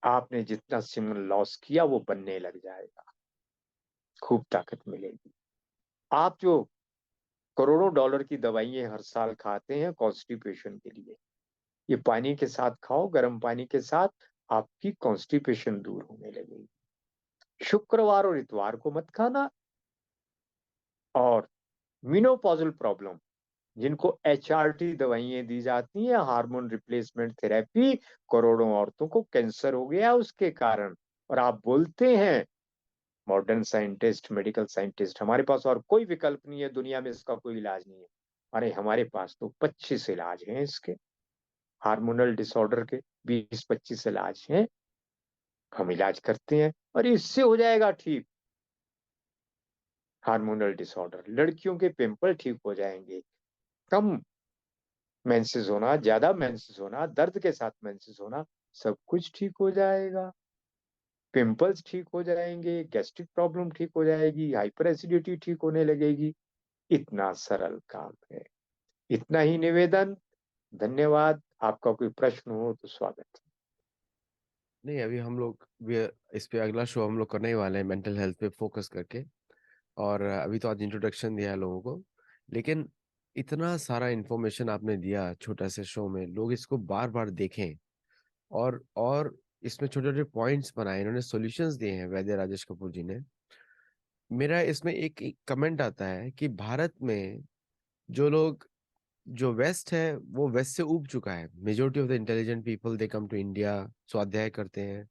Speaker 2: आपने जितना सिमन लॉस किया वो बनने लग जाएगा, खूब ताकत मिलेगी। आप जो करोड़ों डॉलर की दवाइयां हर साल खाते हैं कॉन्स्टिपेशन के लिए, ये पानी के साथ खाओ, गर्म पानी के साथ, आपकी कॉन्स्टिपेशन दूर होने लगेगी। शुक्रवार और इतवार को मत खाना। और मीनोपॉजल प्रॉब्लम, जिनको HRT दवाइयां दी जाती हैं, हार्मोन रिप्लेसमेंट थेरेपी, करोड़ों औरतों को कैंसर हो गया उसके कारण, और आप बोलते हैं मॉडर्न साइंटिस्ट, मेडिकल साइंटिस्ट, हमारे पास और कोई विकल्प नहीं है दुनिया में, इसका कोई इलाज नहीं है। अरे हमारे पास तो 25 इलाज हैं इसके, हार्मोनल डिसऑर्डर के 20-25 इलाज हैं। हम इलाज करते हैं और इससे हो जाएगा ठीक। हार्मोनल डिसऑर्डर, लड़कियों के पिंपल ठीक हो जाएंगे, कम मेंसेस होना, ज्यादा मेंसेस होना, दर्द के साथ मेंसेस होना, सब कुछ ठीक हो जाएगा। पिंपल्स ठीक हो जाएंगे, गैस्ट्रिक प्रॉब्लम ठीक हो जाएगी, हाइपर एसिडिटी ठीक होने लगेगी। इतना सरल काम है। इतना ही निवेदन। धन्यवाद। आपका कोई प्रश्न हो तो स्वागत है।
Speaker 1: नहीं, अभी हम लोग भी इस पे अगला शो हम लोग करने ही वाले हैं मेंटल हेल्थ पे फोकस करके। और अभी तो आज इंट्रोडक्शन दिया है लोगों को, लेकिन इतना सारा इंफॉर्मेशन आपने दिया छोटा से शो में, लोग इसको बार बार देखें। और इसमें छोटे छोटे पॉइंट्स बनाए, इन्होंने सॉल्यूशंस दिए हैं वैद्य राजेश कपूर जी ने। मेरा इसमें एक कमेंट आता है कि भारत में जो लोग, जो वेस्ट है वो वेस्ट से उब चुका है। Majority of the intelligent people they come to India, स्वाध्याय करते हैं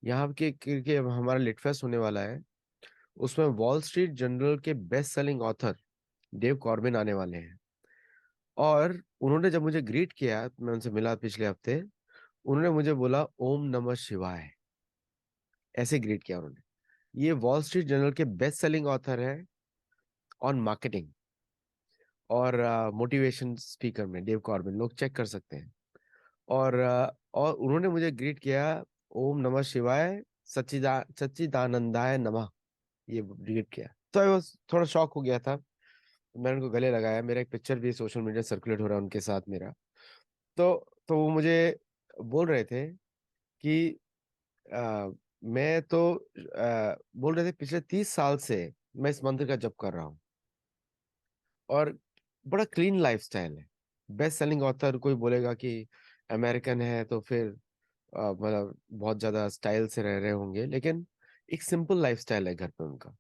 Speaker 1: यहाँ के हमारा लिटफेस्ट होने वाला है। उसमें वॉल स्ट्रीट जर्नल के best selling author Dave Corbin आने वाले हैं। और उन्होंने जब मुझे ग्रीट किया, मैं उनसे मिला पिछले हफ्ते, उन्होंने मुझे बोला ओम नमः शिवाय, ऐसे ग्रीट किया उन्होंने। ये वॉल स्ट्रीट जर्नल के बेस्ट सेलिंग ऑथर है ऑन मार्केटिंग और मोटिवेशन स्पीकर में, डेव कॉर्बिन, लोग चेक कर सकते हैं। और उन्होंने मुझे ग्रीट किया ओम नमः शिवाय, सच्चिदानंदाय नमः, ये ग्रीट किया। तो आई वाज थोड़ा शॉक हो गया था। मैंने उनको गले लगाया, मेरा एक पिक्चर भी सोशल मीडिया सर्कुलेट हो रहा है उनके साथ मेरा। तो वो मुझे बोल रहे थे कि मैं तो बोल रहे थे पिछले 30 साल से मैं इस मंत्र का जप कर रहा हूँ, और बड़ा क्लीन लाइफस्टाइल है। बेस्ट सेलिंग ऑथर, कोई बोलेगा कि अमेरिकन है तो फिर मतलब बहुत ज्यादा स्टाइल से रह रहे होंगे, लेकिन एक सिंपल लाइफस्टाइल है घर पे उनका,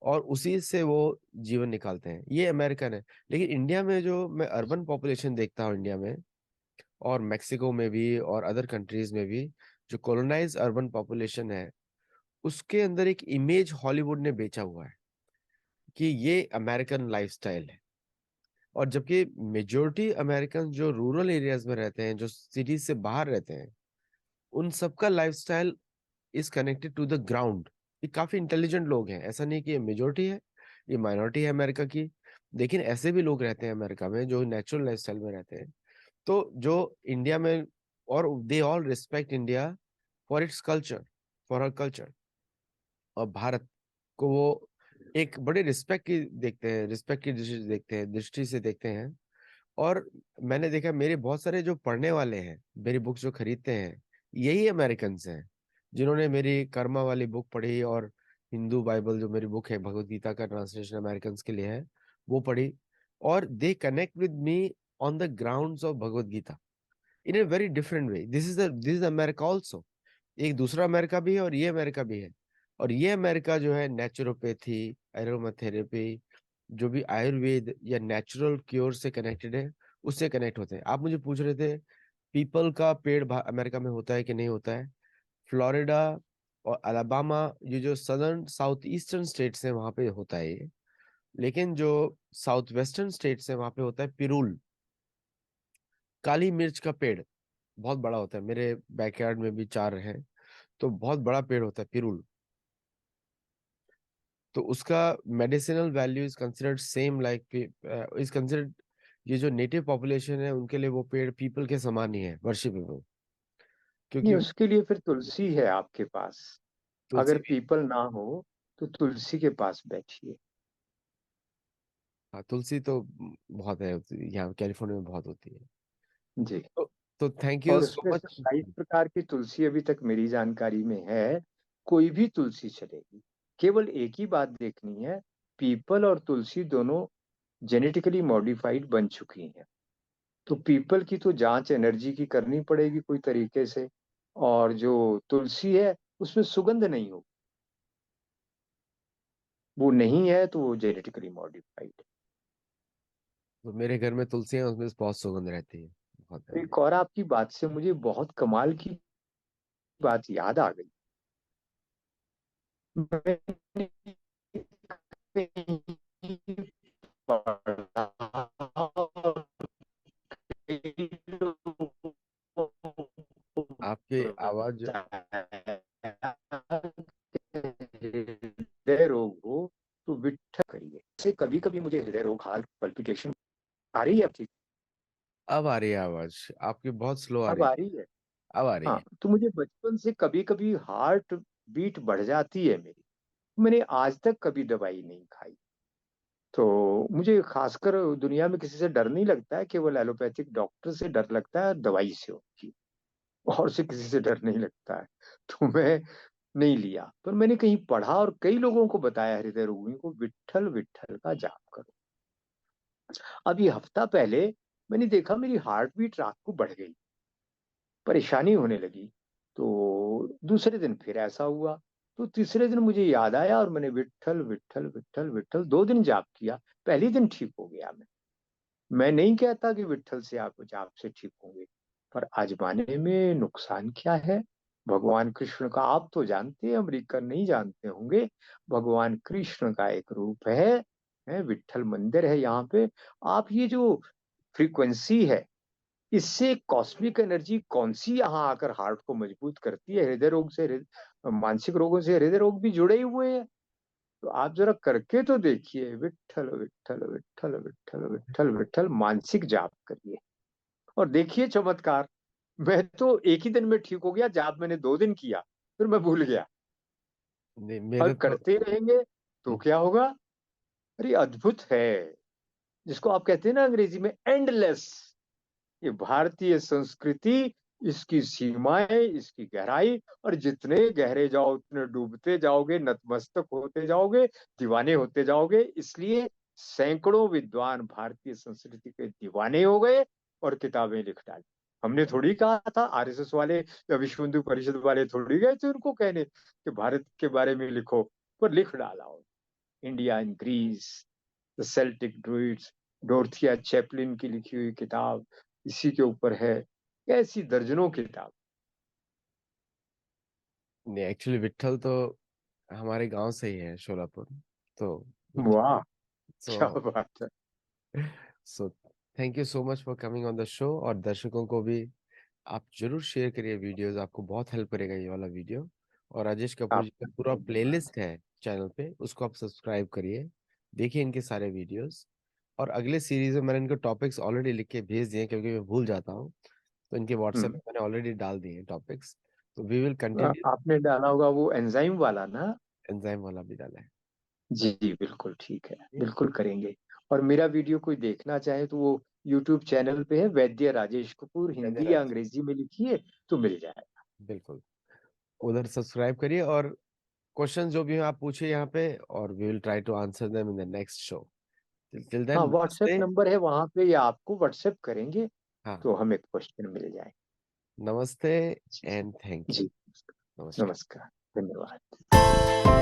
Speaker 1: और उसी से वो जीवन निकालते हैं। ये अमेरिकन है। लेकिन इंडिया में जो मैं अर्बन पॉपुलेशन देखता हूँ इंडिया में, और मेक्सिको में भी और अदर कंट्रीज में भी, जो कॉलोनाइज अर्बन पॉपुलेशन है, उसके अंदर एक इमेज हॉलीवुड ने बेचा हुआ है कि ये अमेरिकन लाइफस्टाइल है। और जबकि मेजोरिटी अमेरिकन जो रूरल एरियाज में रहते हैं, जो सिटीज से बाहर रहते हैं, उन सबका lifestyle is connected to the ground. ये काफी इंटेलिजेंट लोग हैं, ऐसा नहीं कि ये मेजोरिटी है, ये माइनॉरिटी है अमेरिका की। लेकिन ऐसे भी लोग रहते हैं अमेरिका में जो नेचुरल लाइफस्टाइल में रहते हैं। तो जो इंडिया में, और they all respect India for its culture, for her culture. और भारत को वो एक बड़े रिस्पेक्ट की देखते हैं, रिस्पेक्ट की दृष्टि से देखते हैं। और मैंने देखा मेरे बहुत सारे जो पढ़ने वाले हैं, मेरी बुक्स जो खरीदते हैं, यही अमेरिकन हैं, जिन्होंने मेरी कर्मा वाली बुक पढ़ी, और हिंदू बाइबल जो मेरी बुक है, भगवत गीता का ट्रांसलेशन अमेरिकन के लिए है, वो पढ़ी। और they connect with me on the grounds of Bhagwat Gita in a very different way. This is America also. एक दूसरा अमेरिका भी है और ये अमेरिका भी है। और ये अमेरिका जो है नेचुरोपैथी, एरोमाथेरेपी, जो भी आयुर्वेद या नेचुरल क्योर से कनेक्टेड है, उससे कनेक्ट होते हैं। आप मुझे पूछ रहे थे पीपल का पेड़ अमेरिका में होता है कि नहीं होता है। फ्लोरिडा और अलाबामा, ये जो सदर्न साउथ ईस्टर्न स्टेट्स हैं, वहां पे होता है ये। लेकिन जो साउथ वेस्टर्न स्टेट्स हैं, वहां पे होता है पिरूल, काली मिर्च का पेड़। बहुत बड़ा होता है, मेरे बैकयार्ड में भी 4 हैं। तो बहुत बड़ा पेड़ होता है पिरूल। तो उसका medicinal value is considered same like, is considered, ये जो नेटिव पॉपुलेशन है उनके लिए वो पेड़ पीपल के समान ही है, वर्शिपेबल।
Speaker 2: नहीं,
Speaker 1: क्योंकि
Speaker 2: उसके लिए फिर तुलसी है आपके पास।
Speaker 1: तुलसी
Speaker 2: अगर
Speaker 1: भी,
Speaker 2: पीपल ना हो तो तुलसी के पास बैठिए।
Speaker 1: हाँ तुलसी तो बहुत है, यहाँ कैलिफोर्निया में बहुत होती है।
Speaker 2: जी।
Speaker 1: तो तो थैंक यू
Speaker 2: और
Speaker 1: सो
Speaker 2: उसमें
Speaker 1: मच।
Speaker 2: 27 प्रकार की तुलसी अभी तक मेरी जानकारी में है। कोई भी तुलसी चलेगी। केवल एक ही बात देखनी है, पीपल और तुलसी दोनों जेनेटिकली मॉडिफाइड बन चुकी हैं। तो पीपल की तो जांच एनर्जी की करनी पड़ेगी कोई तरीके से। और जो तुलसी है उसमें सुगंध नहीं हो, वो नहीं है तो वो जेनेटिकली मॉडिफाइड।
Speaker 1: तो मेरे घर में तुलसी है, उसमें बहुत सुगंध रहती है, बहुत है।
Speaker 2: एक और आपकी बात से मुझे बहुत कमाल की बात याद आ गई। मैंने कहीं पढ़ा और कई लोगों को
Speaker 1: आपकी आवाज
Speaker 2: बताया कि हृदय रोग हो तो विट्ठल करिए। से कभी कभी मुझे हृदय रोग, हार्ट पल्पिटेशन आ रही है आपकी?
Speaker 1: अब आ रही है आवाज आपकी, बहुत स्लो आ
Speaker 2: अब
Speaker 1: रही
Speaker 2: आ
Speaker 1: है।
Speaker 2: रही है।
Speaker 1: अब आ रही
Speaker 2: हाँ,
Speaker 1: है।
Speaker 2: तो मुझे बचपन से कभी कभी हार्ट बीट बढ़ जाती है मेरी। मैंने आज तक कभी दवाई नहीं खाई। तो मुझे खासकर दुनिया में किसी से डर नहीं लगता है, केवल एलोपैथिक डॉक्टर से डर लगता है, दवाई से होती, और से किसी से डर नहीं लगता है। तो मैं नहीं लिया, पर मैंने कहीं पढ़ा और कई लोगों को बताया हृदय रोगियों को, विट्ठल विट्ठल का जाप करो। अभी हफ्ता पहले मैंने देखा मेरी हार्ट बीट रात को बढ़ गई, परेशानी होने लगी। तो दूसरे दिन फिर ऐसा हुआ। तो तीसरे दिन मुझे याद आया और मैंने विट्ठल विट्ठल विट्ठल विट्ठल 2 दिन जाप किया। पहले दिन ठीक हो गया। मैं नहीं कहता कि विट्ठल से आप जाप से ठीक होंगे, पर आजमाने में नुकसान क्या है? भगवान कृष्ण का आप तो जानते हैं, अमेरिकन नहीं जानते होंगे। भगवान कृष्ण का एक रूप है विट्ठल मंदिर है यहाँ पे। आप ये जो फ्रीक्वेंसी है, इससे कॉस्मिक एनर्जी कौन सी यहाँ आकर हार्ट को मजबूत करती है। हृदय रोग से मानसिक रोगों से हृदय रोग भी जुड़े हुए हैं। तो आप जरा करके तो देखिए, विट्ठल विट्ठल विट्ठल विट्ठल विट्ठल विट्ठल मानसिक जाप करिए और देखिए चमत्कार। मैं तो एक ही दिन में ठीक हो गया, जाप मैंने 2 दिन किया, फिर मैं भूल गया।
Speaker 1: नहीं,
Speaker 2: और
Speaker 1: मेरे तो
Speaker 2: करते रहेंगे तो क्या होगा? अरे अद्भुत है, जिसको आप कहते हैं ना अंग्रेजी में एंडलेस। ये भारतीय संस्कृति, इसकी सीमाएं, इसकी गहराई, और जितने गहरे जाओ उतने डूबते जाओगे, नतमस्तक होते जाओगे, दीवाने होते जाओगे। इसलिए सैकड़ों विद्वान भारतीय संस्कृति के दीवाने हो गए और किताबें लिख डाली। हमने थोड़ी कहा था, आरएसएस वाले या विश्व हिंदू परिषद वाले थोड़ी गए थे उनको कहने कि भारत के बारे में लिखो, पर लिख डाला। India in Greece, the Celtic druids, Dorothea Chaplin की लिखी हुई किताब इसी के ऊपर है। ऐसी दर्जनों किताब।
Speaker 1: नहीं, एक्चुअली विट्ठल तो हमारे गांव से ही है, शोलापुर। तो
Speaker 2: वाह,
Speaker 1: सो
Speaker 2: क्या बात है।
Speaker 1: So thank you so much for coming on the show. और दर्शकों को भी आप जरूर शेयर करिए वीडियोस, आपको बहुत हेल्प करेगा ये वाला वीडियो। और राजेश कपूर जी का
Speaker 2: आपका
Speaker 1: पूरा
Speaker 2: धन्यवाद।
Speaker 1: प्लेलिस्ट है चैनल पे, उसको आप सब्सक्राइब करिए, देखिए इनके सारे वीडियोस। और अगले सीरीज में मैंने इनको टॉपिक्स ऑलरेडी लिख के भेज दिए हैं, क्योंकि मैं भूल जाता हूँ। तो इनके व्हाट्सएप
Speaker 2: हम्म,
Speaker 1: पे मैंने ऑलरेडी डाल दिए हैं टॉपिक्स। तो वी विल कंटिन्यू।
Speaker 2: आपने डाला होगा वो एंजाइम वाला ना?
Speaker 1: एंजाइम वाला भी डाला है।
Speaker 2: जी जी, बिल्कुल ठीक है,
Speaker 1: ये
Speaker 2: बिल्कुल करेंगे। और मेरा वीडियो कोई देखना चाहे तो वो यूट्यूब चैनल पे है, वैद्य राजेश कपूर, हिंदी या
Speaker 1: वैद्यराज,
Speaker 2: अंग्रेजी में लिखिए तो मिल जाएगा।
Speaker 1: बिल्कुल उधर सब्सक्राइब करिए। और क्वेश्चन जो भी हैं आप पूछिए यहाँ पे, और we will try to answer them in the next show. Till
Speaker 2: हाँ,
Speaker 1: देन,
Speaker 2: व्हाट्सएप
Speaker 1: नमस्ते।
Speaker 2: नंबर है वहां पे, या आपको व्हाट्सएप करेंगे
Speaker 1: हाँ,
Speaker 2: तो हमें क्वेश्चन मिल जाए।
Speaker 1: नमस्ते एंड थैंक यू।
Speaker 2: जी,
Speaker 1: नमस्कार।
Speaker 2: नमस्कार, धन्यवाद।